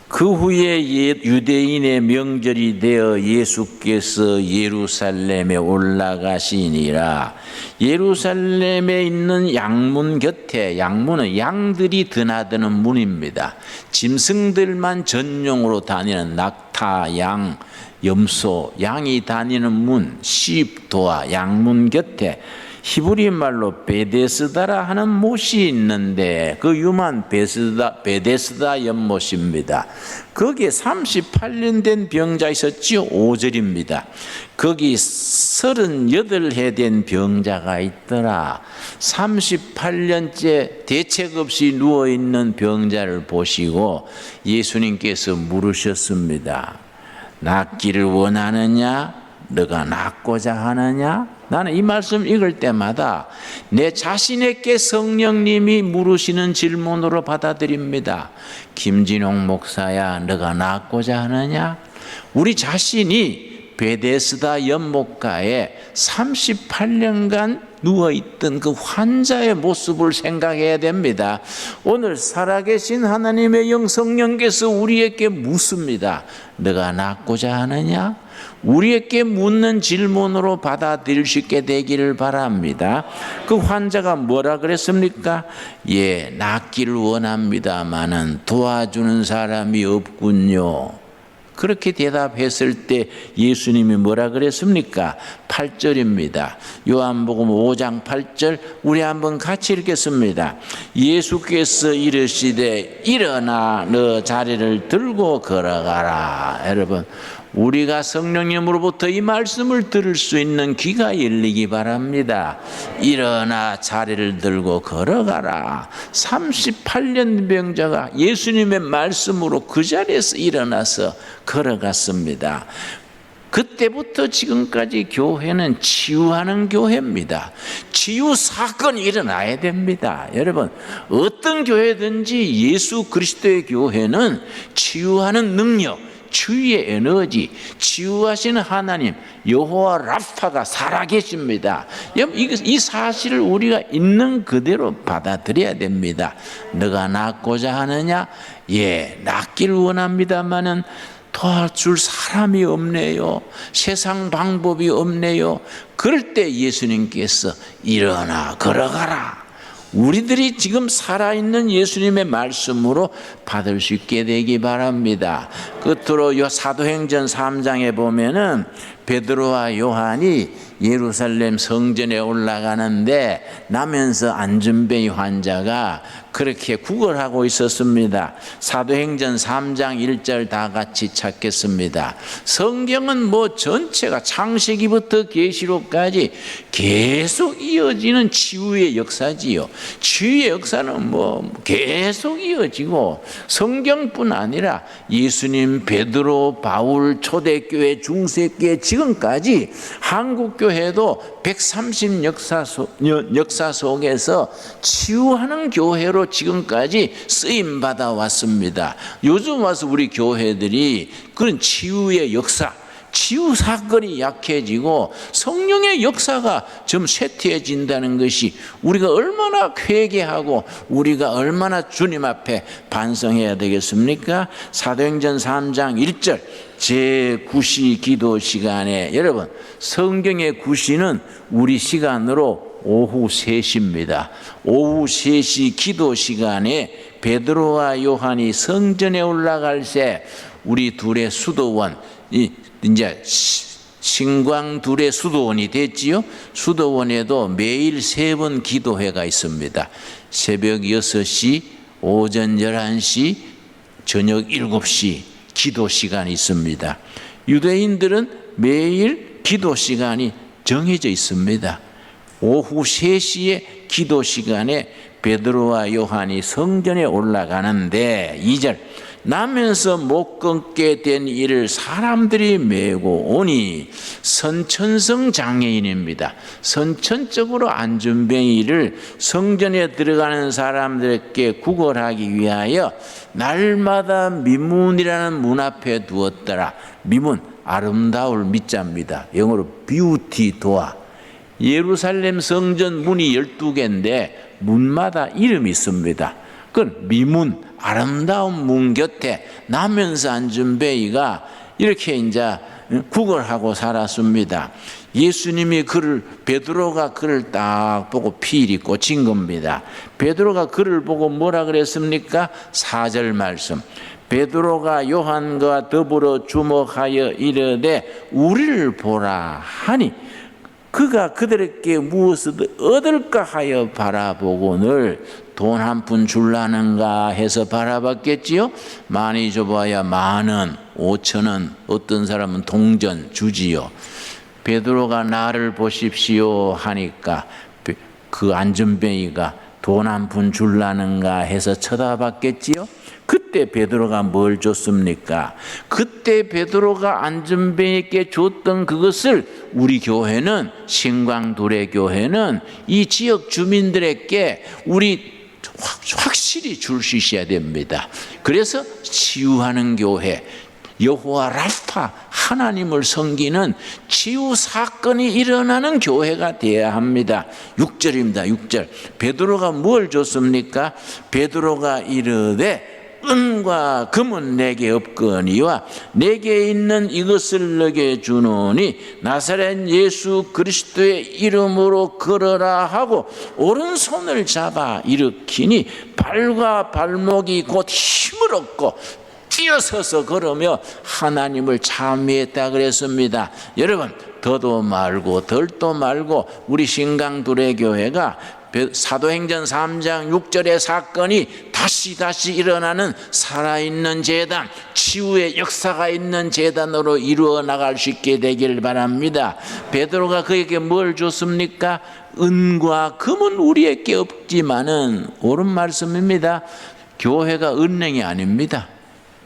그 후에 유대인의 명절이 되어 예수께서 예루살렘에 올라가시니라. 예루살렘에 있는 양문 곁에, 양문은 양들이 드나드는 문입니다. 짐승들만 전용으로 다니는 낙타, 양, 염소, 양이 다니는 문, sheep 도어, 양문 곁에 히브리 말로 베데스다라 하는 못이 있는데 그 유명한 베데스다 연못입니다. 거기에 38년 된 병자 있었지요. 5절입니다. 거기 38해 된 병자가 있더라. 38년째 대책 없이 누워있는 병자를 보시고 예수님께서 물으셨습니다. 낫기를 원하느냐? 너가 낫고자 하느냐? 나는 이 말씀 읽을 때마다 내 자신에게 성령님이 물으시는 질문으로 받아들입니다. 김진홍 목사야, 너가 낫고자 하느냐? 우리 자신이 베데스다 연못가에 38년간 누워있던 그 환자의 모습을 생각해야 됩니다. 오늘 살아계신 하나님의 영 성령께서 우리에게 묻습니다. 너가 낫고자 하느냐? 우리에게 묻는 질문으로 받아들일 수 있게 되기를 바랍니다. 그 환자가 뭐라 그랬습니까? 예, 낫기를 원합니다마는 도와주는 사람이 없군요. 그렇게 대답했을 때 예수님이 뭐라 그랬습니까? 8절입니다. 요한복음 5장 8절 우리 한번 같이 읽겠습니다. 예수께서 이르시되 일어나 너 자리를 들고 걸어가라. 여러분, 우리가 성령님으로부터 이 말씀을 들을 수 있는 귀가 열리기 바랍니다. 일어나 자리를 들고 걸어가라. 38년 병자가 예수님의 말씀으로 그 자리에서 일어나서 걸어갔습니다. 그때부터 지금까지 교회는 치유하는 교회입니다. 치유 사건이 일어나야 됩니다. 여러분, 어떤 교회든지 예수 그리스도의 교회는 치유하는 능력, 치유의 에너지, 치유하시는 하나님 여호와 라파가 살아계십니다. 이 사실을 우리가 있는 그대로 받아들여야 됩니다. 너가 낫고자 하느냐? 예, 낫기를 원합니다마는 도와줄 사람이 없네요. 세상 방법이 없네요. 그럴 때 예수님께서 일어나 걸어가라. 우리들이 지금 살아있는 예수님의 말씀으로 받을 수 있게 되기 바랍니다. 끝으로 요 사도행전 3장에 보면은 베드로와 요한이 예루살렘 성전에 올라가는데 나면서 안전뱅이 환자가 그렇게 구걸하고 있었습니다. 사도행전 3장 1절 다 같이 찾겠습니다. 성경은 뭐 전체가 창세기부터 계시록까지 계속 이어지는 치유의 역사지요. 치유의 역사는 뭐 계속 이어지고 성경뿐 아니라 예수님, 베드로, 바울, 초대교회, 중세교회 지금까지 한국교회도 130 역사 속에서 치유하는 교회로 지금까지 쓰임받아 왔습니다. 요즘 와서 우리 교회들이 그런 치유의 역사, 치유 사건이 약해지고 성령의 역사가 좀 쇠퇴해진다는 것이 우리가 얼마나 회개하고 우리가 얼마나 주님 앞에 반성해야 되겠습니까? 사도행전 3장 1절 제9시 기도 시간에 여러분 성경의 9시는 우리 시간으로 오후 3시입니다. 오후 3시 기도 시간에 베드로와 요한이 성전에 올라갈 때 우리 둘의 수도원 이제 신광 둘의 수도원이 됐지요. 수도원에도 매일 3번 기도회가 있습니다. 새벽 6시, 오전 11시, 저녁 7시 기도 시간이 있습니다. 유대인들은 매일 기도 시간이 정해져 있습니다. 오후 3시에 기도 시간에 베드로와 요한이 성전에 올라가는데 2절 나면서 못 끊게 된 이를 사람들이 메고 오니 선천성 장애인입니다. 선천적으로 안전뱅이를 성전에 들어가는 사람들에게 구걸하기 위하여 날마다 미문이라는 문 앞에 두었더라. 미문 아름다울 미자입니다. 영어로 beauty door. 예루살렘 성전 문이 12개인데 문마다 이름이 있습니다. 그 미문 아름다운 문 곁에 나면서 안전뱅이가 이렇게 이제 구걸하고 살았습니다. 예수님이 베드로가 그를 딱 보고 피일이 꽂힌 겁니다. 베드로가 그를 보고 뭐라 그랬습니까? 4절 말씀. 베드로가 요한과 더불어 주목하여 이르되 우리를 보라 하니 그가 그들에게 무엇을 얻을까 하여 바라보고는 돈 한 푼 줄라는가 해서 바라봤겠지요. 많이 줘봐야 10,000원, 5,000원, 어떤 사람은 동전 주지요. 베드로가 나를 보십시오 하니까 그 안전뱅이가 돈 한 푼 줄라는가 해서 쳐다봤겠지요. 그때 베드로가 뭘 줬습니까? 그때 베드로가 안전뱅이께 줬던 그것을 우리 교회는 신광두레 교회는 이 지역 주민들에게 우리 확실히 줄 수 있어야 됩니다. 그래서 치유하는 교회, 여호와 라파 하나님을 섬기는 치유 사건이 일어나는 교회가 되어야 합니다. 6절입니다. 6절. 베드로가 뭘 줬습니까? 베드로가 이르되 은과 금은 내게 없거니와 내게 있는 이것을 너게 주노니 나사렛 예수 그리스도의 이름으로 걸어라 하고 오른손을 잡아 일으키니 발과 발목이 곧 힘을 얻고 뛰어서서 걸으며 하나님을 찬미했다 그랬습니다. 여러분 더도 말고 덜도 말고 우리 신강두레 교회가 사도행전 3장 6절의 사건이 다시 일어나는 살아있는 재단, 치유의 역사가 있는 재단으로 이루어 나갈 수 있게 되길 바랍니다. 베드로가 그에게 뭘 줬습니까? 은과 금은 우리에게 없지만은 옳은 말씀입니다. 교회가 은행이 아닙니다.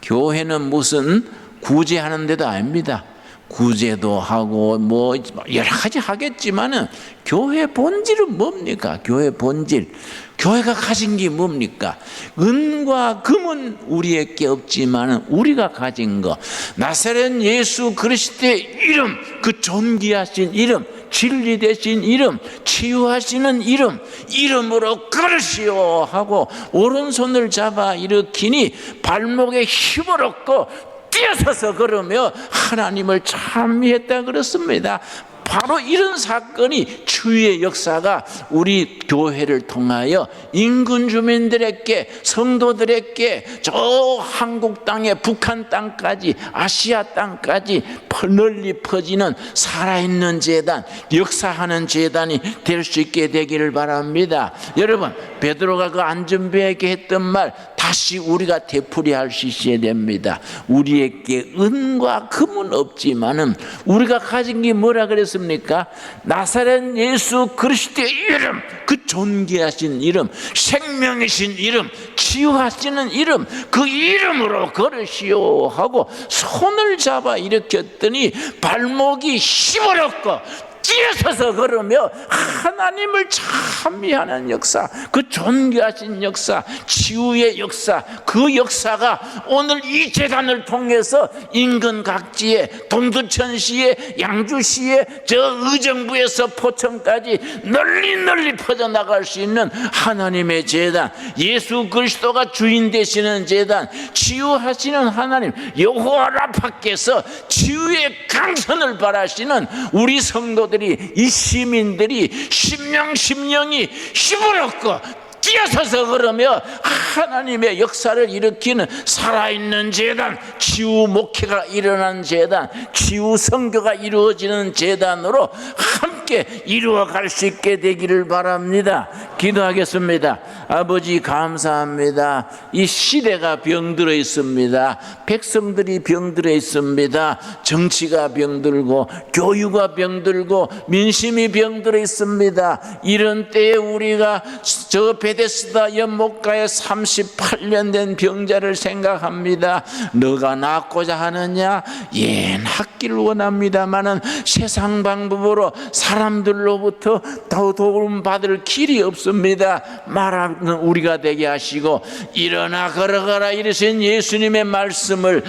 교회는 무슨 구제하는 데도 아닙니다. 구제도 하고 뭐 여러 가지 하겠지만은 교회 본질은 뭡니까? 교회 본질. 교회가 가진 게 뭡니까? 은과 금은 우리에게 없지만은 우리가 가진 거 나사렛 예수 그리스도의 이름, 그 존귀하신 이름, 진리 되신 이름, 치유하시는 이름, 이름으로 걸으시오 하고 오른손을 잡아 일으키니 발목에 힘을 얻고 뛰어서서 걸으며 하나님을 찬미했다 그렇습니다. 바로 이런 사건이 치유의 역사가 우리 교회를 통하여 인근 주민들에게, 성도들에게, 저 한국 땅에 북한 땅까지, 아시아 땅까지 널리 퍼지는 살아있는 재단, 역사하는 재단이 될 수 있게 되기를 바랍니다. 여러분, 베드로가 그 안전배에게 했던 말 다시 우리가 되풀이할 수 있어야 됩니다. 우리에게 은과 금은 없지만은 우리가 가진 게 뭐라 그랬습니까? 나사렛 예수 그리스도의 이름, 그 존귀하신 이름, 생명이신 이름, 치유하시는 이름, 그 이름으로 걸으시오 하고 손을 잡아 일으켰더니 발목이 시무룩고 뛰어서서 걸으며 하나님을 찬미하는 역사, 그 존귀하신 역사, 치유의 역사, 그 역사가 오늘 이 재단을 통해서 인근 각지에, 동두천시에, 양주시에, 저 의정부에서 포천까지 널리 퍼져나갈 수 있는 하나님의 재단, 예수 그리스도가 주인 되시는 재단, 치유하시는 하나님 여호와 라파께서 치유의 강선을 바라시는 우리 성도들, 이 시민들이 심령이 시부럽고 뛰어서서 걸으며 하나님의 역사를 일으키는 살아있는 재단, 치유 목회가 일어나는 재단, 치유 선교가 이루어지는 재단으로 함께 이루어갈 수 있게 되기를 바랍니다. 기도하겠습니다. 아버지 감사합니다. 이 시대가 병들어 있습니다. 백성들이 병들어 있습니다. 정치가 병들고 교육가 병들고 민심이 병들어 있습니다. 이런 때에 우리가 저 베데스다 연못가에 38년 된 병자를 생각합니다. 너가 낫고자 하느냐? 예, 낫기를 원합니다마는 세상 방법으로 사람들로부터 더 도움 받을 길이 없습니다. 말하는 우리가 되게 하시고 일어나 걸어가라 이르신 예수님의 말씀을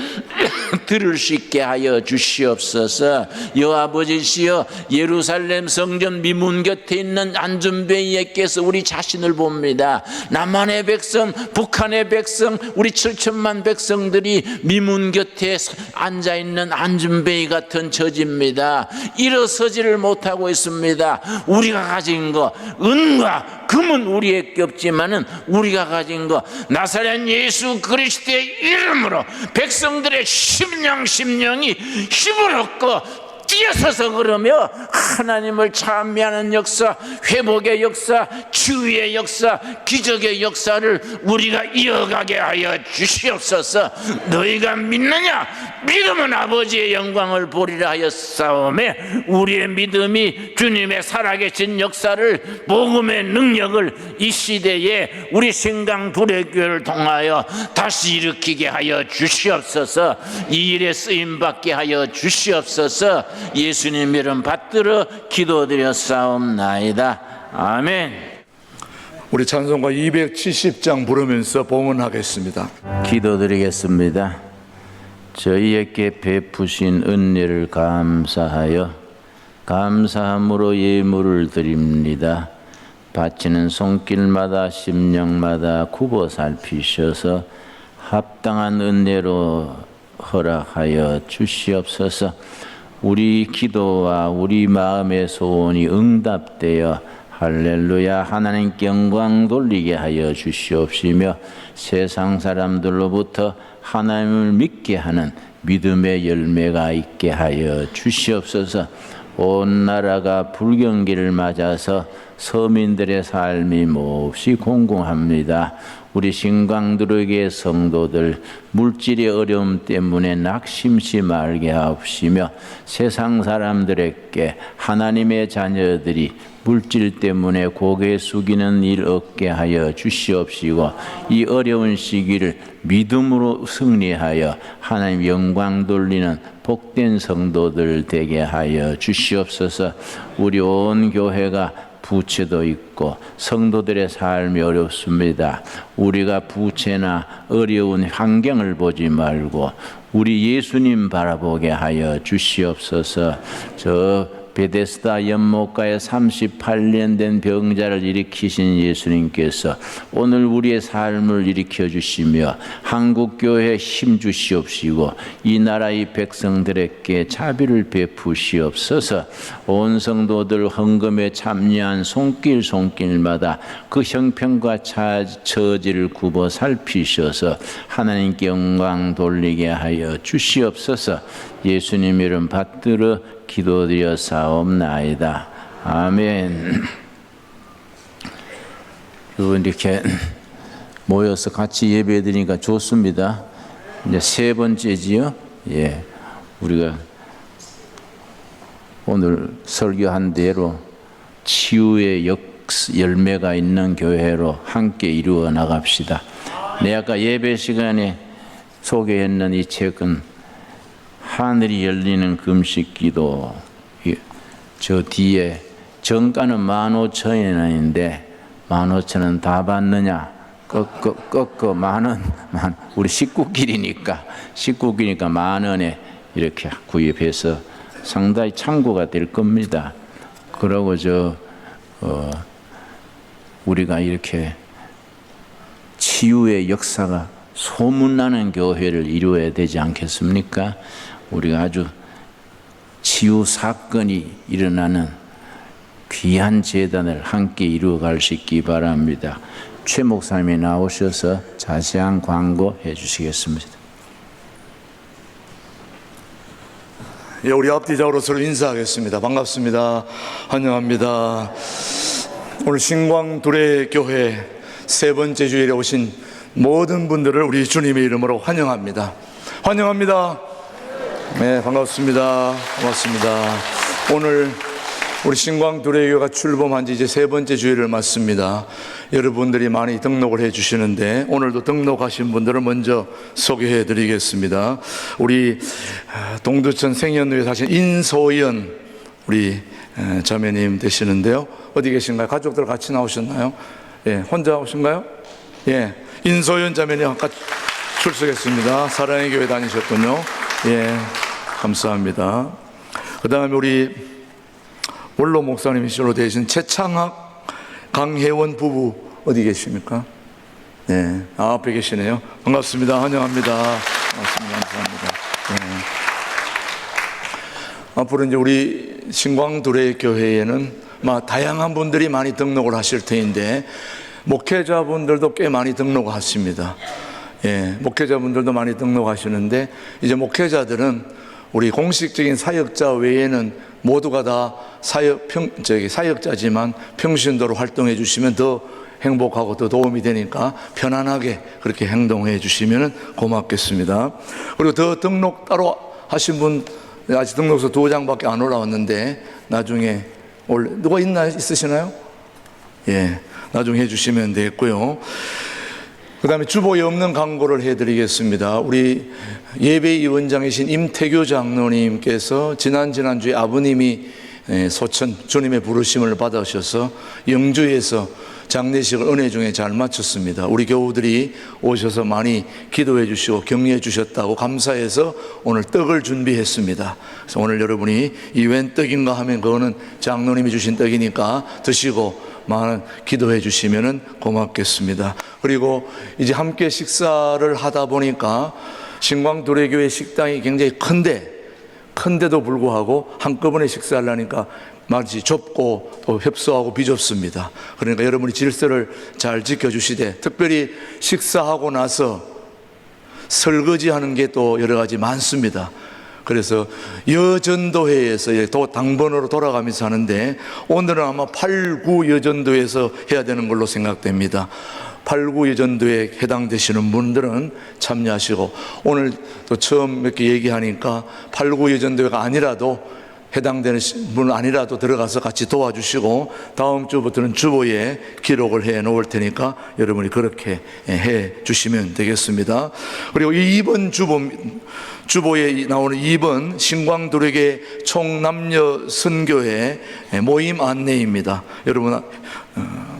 들을 수 있게 하여 주시옵소서. 여아버지시여, 예루살렘 성전 미문 곁에 있는 안전뱅이에게서 우리 자신을 봅니다. 남한의 백성, 북한의 백성, 우리 7천만 백성들이 미문 곁에 앉아있는 안전뱅이 같은 처지입니다. 일어서지를 못하고 있습니다. 우리가 가진 거 은과 금은 우리에게 없지만은 우리가 가진 거 나사렛 예수 그리스도의 이름으로 백성들의 심령이 힘을 얻고 뛰어서서 걸으며 하나님을 찬미하는 역사, 회복의 역사, 치유의 역사, 기적의 역사를 우리가 이어가게 하여 주시옵소서. 너희가 믿느냐? 믿으면 아버지의 영광을 보리라 하였사오매 우리의 믿음이 주님의 살아계신 역사를, 복음의 능력을 이 시대에 우리 신강 두레교회를 통하여 다시 일으키게 하여 주시옵소서. 이 일에 쓰임받게 하여 주시옵소서. 예수님 이름 받들어 기도드렸사옵나이다. 아멘. 우리 찬송가 270장 부르면서 봉헌하겠습니다. 기도드리겠습니다. 저희에게 베푸신 은혜를 감사하여 감사함으로 예물을 드립니다. 바치는 손길마다 심령마다 굽어 살피셔서 합당한 은혜로 허락하여 주시옵소서. 우리 기도와 우리 마음의 소원이 응답되어 할렐루야 하나님께 영광 돌리게 하여 주시옵시며 세상 사람들로부터 하나님을 믿게 하는 믿음의 열매가 있게 하여 주시옵소서. 온 나라가 불경기를 맞아서 서민들의 삶이 몹시 공공합니다. 우리 신광두르기의 성도들 물질의 어려움 때문에 낙심치 말게 하옵시며 세상 사람들에게 하나님의 자녀들이 물질 때문에 고개 숙이는 일 없게 하여 주시옵시고 이 어려운 시기를 믿음으로 승리하여 하나님 영광 돌리는 복된 성도들 되게 하여 주시옵소서. 우리 온 교회가 부채도 있고 성도들의 삶이 어렵습니다. 우리가 부채나 어려운 환경을 보지 말고 우리 예수님 바라보게 하여 주시옵소서. 저 베데스다 연못가에 38년 된 병자를 일으키신 예수님께서 오늘 우리의 삶을 일으켜 주시며 한국교회에 힘 주시옵시고 이 나라의 백성들에게 자비를 베푸시옵소서. 온 성도들 헌금에 참여한 손길마다 그 형편과 처지를 굽어 살피셔서 하나님께 영광 돌리게 하여 주시옵소서. 예수님 이름 받들어 기도드려 사옵나이다. 아멘. 이렇게 모여서 같이 예배드리니까 좋습니다. 이제 세 번째지요. 예, 우리가 오늘 설교한 대로 치유의 열매가 있는 교회로 함께 이루어 나갑시다. 네, 아까 예배 시간에 소개했는 이 책은 하늘이 열리는 금식기도, 저 뒤에 정가는 15,000원인데 15,000원 다 받느냐? 꺾어 만원, 우리 식구끼리니까 10,000원에 이렇게 구입해서 상당히 참고가 될 겁니다. 그러고 우리가 이렇게 치유의 역사가 소문나는 교회를 이루어야 되지 않겠습니까? 우리가 아주 치유 사건이 일어나는 귀한 재단을 함께 이루어갈 수 있기 바랍니다. 최 목사님이 나오셔서 자세한 광고해 주시겠습니다. 예, 우리 앞뒤적으로 서로 인사하겠습니다. 반갑습니다. 환영합니다. 오늘 신광두레 교회 세 번째 주일에 오신 모든 분들을 우리 주님의 이름으로 환영합니다. 환영합니다. 네, 반갑습니다. 고맙습니다. 오늘 우리 신광두레교가 출범한 지 이제 세 번째 주일을 맞습니다. 여러분들이 많이 등록을 해 주시는데 오늘도 등록하신 분들을 먼저 소개해 드리겠습니다. 우리 동두천 생현루에 사신 인소연 우리 자매님 되시는데요. 어디 계신가요? 가족들 같이 나오셨나요? 예, 혼자 오신가요? 예, 인소연 자매님 아까 출석했습니다. 사랑의 교회 다니셨군요. 예, 감사합니다. 그 다음에 우리 원로 목사님이시로 되신 최창학, 강혜원 부부 어디 계십니까? 네, 앞에 계시네요. 반갑습니다. 환영합니다. 반갑습니다. 감사합니다. 네. 앞으로 이제 우리 신광두레 교회에는 다양한 분들이 많이 등록을 하실 터인데 목회자분들도 꽤 많이 등록하십니다. 예, 목회자분들도 많이 등록하시는데 이제 목회자들은 우리 공식적인 사역자 외에는 모두가 다 사역자지만 평신도로 활동해 주시면 더 행복하고 더 도움이 되니까 편안하게 그렇게 행동해 주시면 고맙겠습니다. 그리고 더 등록 따로 하신 분 아직 등록서 2장밖에 안 올라왔는데 나중에 누가 있으시나요? 예, 나중에 해주시면 되겠고요. 그 다음에 주보에 없는 광고를 해드리겠습니다. 우리 예배위원장이신 임태교 장로님께서 지난주에 아버님이 소천 주님의 부르심을 받으셔서 영주에서 장례식을 은혜 중에 잘 마쳤습니다. 우리 교우들이 오셔서 많이 기도해 주시고 격려해 주셨다고 감사해서 오늘 떡을 준비했습니다. 그래서 오늘 여러분이 이 웬 떡인가 하면 그거는 장로님이 주신 떡이니까 드시고 많은 기도해 주시면 고맙겠습니다. 그리고 이제 함께 식사를 하다 보니까 신광두레교회 식당이 굉장히 큰데도 불구하고 한꺼번에 식사하려니까 마치 좁고 또 협소하고 비좁습니다. 그러니까 여러분이 질서를 잘 지켜주시되 특별히 식사하고 나서 설거지하는 게 또 여러 가지 많습니다. 그래서 여전도회에서 당번으로 돌아가면서 하는데 오늘은 아마 8, 9 여전도에서 해야 되는 걸로 생각됩니다. 8, 9 여전도에 해당되시는 분들은 참여하시고 오늘 또 처음 이렇게 얘기하니까 8, 9 여전도회가 아니라도 해당되는 분 아니라도 들어가서 같이 도와주시고 다음 주부터는 주보에 기록을 해 놓을 테니까 여러분이 그렇게 해 주시면 되겠습니다. 그리고 이번 주보에 나오는 2번 신광두레교 총남녀 선교회 모임 안내입니다. 여러분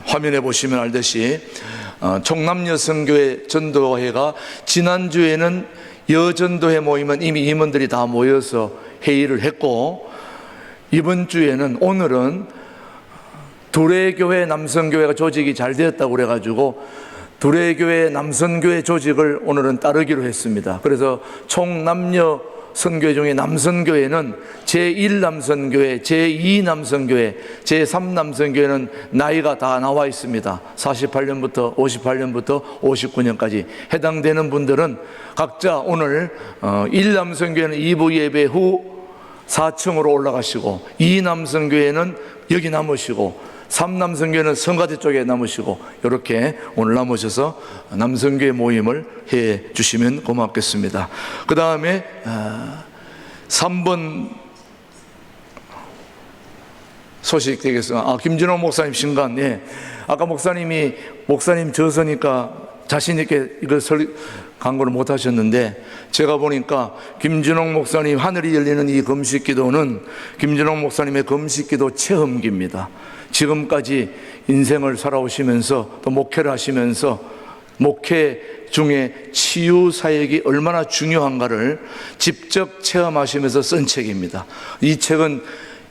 화면에 보시면 알듯이 총남녀 선교회 전도회가 지난주에는 여전도회 모임은 이미 임원들이 다 모여서 회의를 했고 이번 주에는 오늘은 두레교회 남성교회가 조직이 잘 되었다고 그래가지고 두레교회 남성교회 조직을 오늘은 따르기로 했습니다. 그래서 총 남녀 선교회 중에 남선교회는 제1남선교회, 제2남선교회, 제3남선교회는 나이가 다 나와 있습니다. 48년부터 58년부터 59년까지 해당되는 분들은 각자 오늘 1남선교회는 2부 예배 후 4층으로 올라가시고 2남선교회는 여기 남으시고 3남선교회는 성가대 쪽에 남으시고 이렇게 오늘 남으셔서 남선교회 모임을 해 주시면 고맙겠습니다. 그 다음에 3번 소식 되겠습니다. 김진호 목사님 신간. 예. 아까 목사님 저서니까 자신 있게 이걸 강구를 못 하셨는데 제가 보니까 김진홍 목사님 하늘이 열리는 이 금식기도는 김진홍 목사님의 금식기도 체험기입니다. 지금까지 인생을 살아오시면서 또 목회를 하시면서 목회 중에 치유 사역이 얼마나 중요한가를 직접 체험하시면서 쓴 책입니다. 이 책은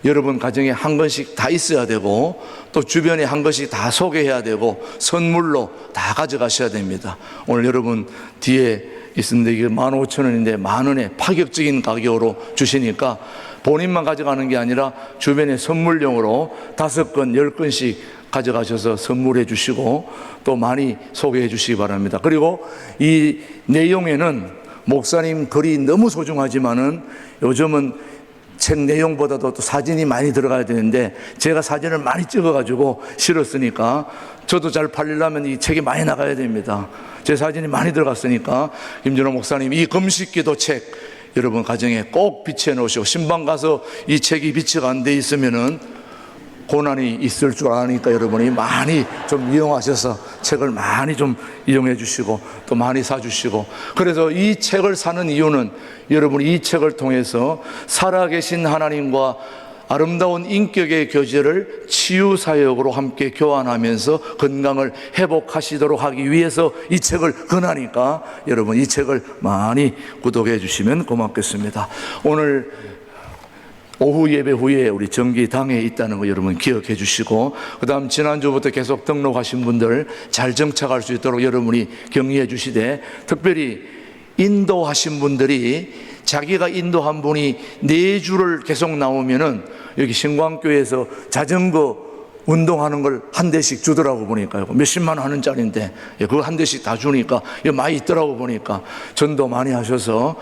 여러분 가정에 한 권씩 다 있어야 되고 또 주변에 한 권씩 다 소개해야 되고 선물로 다 가져가셔야 됩니다. 오늘 여러분 뒤에 있는데 이게 15,000원인데 10,000원에 파격적인 가격으로 주시니까 본인만 가져가는 게 아니라 주변에 선물용으로 5권, 10권씩 가져가셔서 선물해 주시고 또 많이 소개해 주시기 바랍니다. 그리고 이 내용에는 목사님 글이 너무 소중하지만은 요즘은 책 내용보다도 또 사진이 많이 들어가야 되는데 제가 사진을 많이 찍어가지고 실었으니까 저도 잘 팔리려면 이 책이 많이 나가야 됩니다. 제 사진이 많이 들어갔으니까 김진호 목사님 이 금식기도 책 여러분 가정에 꼭 비치해 놓으시고 신방 가서 이 책이 비치가 안 돼 있으면은 고난이 있을 줄 아니까 여러분이 많이 좀 이용하셔서 책을 많이 좀 이용해 주시고 또 많이 사주시고 그래서 이 책을 사는 이유는 여러분이 이 책을 통해서 살아계신 하나님과 아름다운 인격의 교제를 치유사역으로 함께 교환하면서 건강을 회복하시도록 하기 위해서 이 책을 권하니까 여러분 이 책을 많이 구독해 주시면 고맙겠습니다. 오늘 오후 예배 후에 우리 정기당에 있다는 거 여러분 기억해 주시고 그 다음 지난주부터 계속 등록하신 분들 잘 정착할 수 있도록 여러분이 격려해 주시되 특별히 인도하신 분들이 자기가 인도한 분이 4주를 계속 나오면은 여기 신광교회에서 자전거 운동하는 걸 한 대씩 주더라고 보니까요. 몇십만 원 하는 짜리인데 그거 한 대씩 다 주니까 많이 있더라고 보니까 전도 많이 하셔서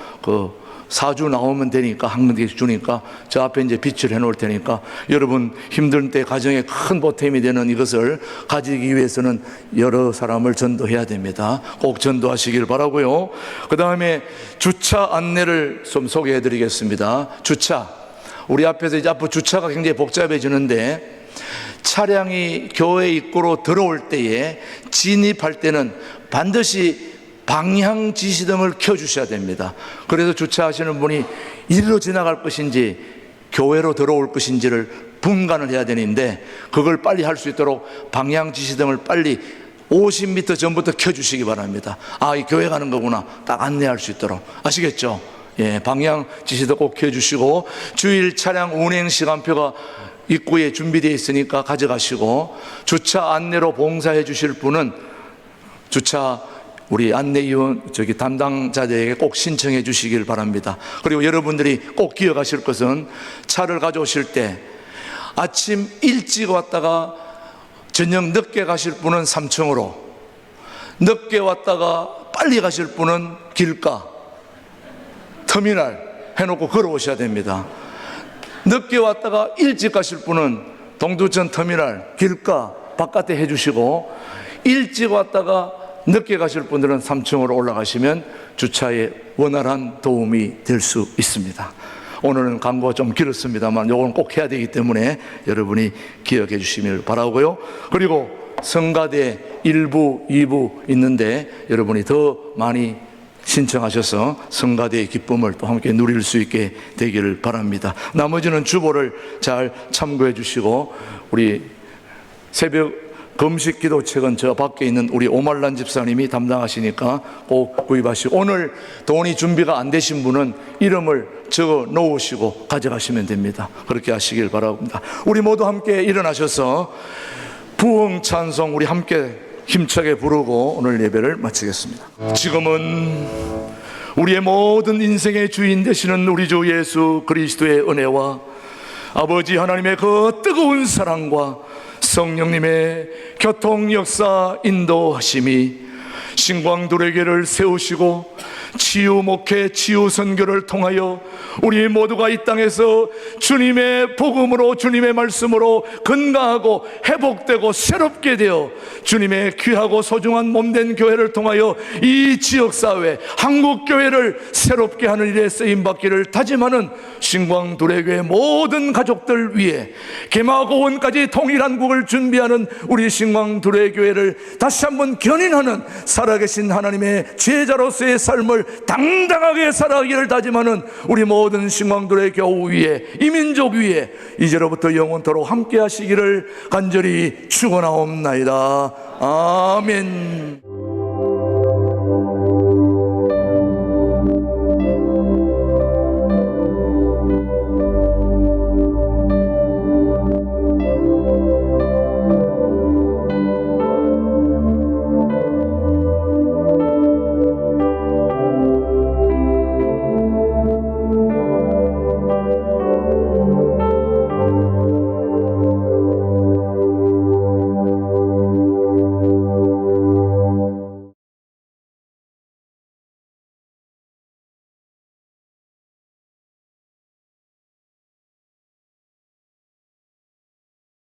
4주 나오면 되니까 한 개씩 주니까 저 앞에 이제 빛을 해놓을 테니까 여러분 힘든 때 가정에 큰 보탬이 되는 이것을 가지기 위해서는 여러 사람을 전도해야 됩니다. 꼭 전도하시길 바라고요. 그 다음에 주차 안내를 좀 소개해 드리겠습니다. 주차 우리 앞에서 이제 앞으로 주차가 굉장히 복잡해지는데 차량이 교회 입구로 들어올 때에 진입할 때는 반드시 방향 지시등을 켜주셔야 됩니다. 그래서 주차하시는 분이 이리로 지나갈 것인지 교회로 들어올 것인지를 분간을 해야 되는데 그걸 빨리 할 수 있도록 방향 지시등을 빨리 50m 전부터 켜주시기 바랍니다. 이 교회 가는 거구나 딱 안내할 수 있도록 아시겠죠? 예, 방향 지시등 꼭 켜주시고 주일 차량 운행 시간표가 입구에 준비되어 있으니까 가져가시고 주차 안내로 봉사해 주실 분은 주차 우리 안내위원 담당자들에게 꼭 신청해 주시길 바랍니다. 그리고 여러분들이 꼭 기억하실 것은 차를 가져오실 때 아침 일찍 왔다가 저녁 늦게 가실 분은 3층으로 늦게 왔다가 빨리 가실 분은 길가 터미널 해놓고 걸어오셔야 됩니다. 늦게 왔다가 일찍 가실 분은 동두천 터미널 길가 바깥에 해주시고 일찍 왔다가 늦게 가실 분들은 3층으로 올라가시면 주차에 원활한 도움이 될 수 있습니다. 오늘은 광고가 좀 길었습니다만 이건 꼭 해야 되기 때문에 여러분이 기억해 주시길 바라고요. 그리고 성가대 1부, 2부 있는데 여러분이 더 많이 신청하셔서 성가대의 기쁨을 또 함께 누릴 수 있게 되기를 바랍니다. 나머지는 주보를 잘 참고해 주시고 우리 새벽 금식 기도책은 저 밖에 있는 우리 오말란 집사님이 담당하시니까 꼭 구입하시고 오늘 돈이 준비가 안 되신 분은 이름을 적어 놓으시고 가져가시면 됩니다. 그렇게 하시길 바랍니다. 우리 모두 함께 일어나셔서 부흥 찬송 우리 함께 힘차게 부르고 오늘 예배를 마치겠습니다. 지금은 우리의 모든 인생의 주인 되시는 우리 주 예수 그리스도의 은혜와 아버지 하나님의 그 뜨거운 사랑과 성령님의 교통 역사 인도하심이 신광두레교를 세우시고 치유 목회 치유 선교를 통하여 우리 모두가 이 땅에서 주님의 복음으로 주님의 말씀으로 건강하고 회복되고 새롭게 되어 주님의 귀하고 소중한 몸된 교회를 통하여 이 지역사회 한국교회를 새롭게 하는 일에 쓰임받기를 다짐하는 신광두레교의 모든 가족들 위해 개마고원까지 통일한국을 준비하는 우리 신광두레교회를 다시 한번 견인하는 살아계신 하나님의 제자로서의 삶을 당당하게 살아가기를 다짐하는 우리 모든 신광두레 교우 위에 이민족 위에 이제로부터 영원토록 함께 하시기를 간절히 축원하옵나이다. 아멘.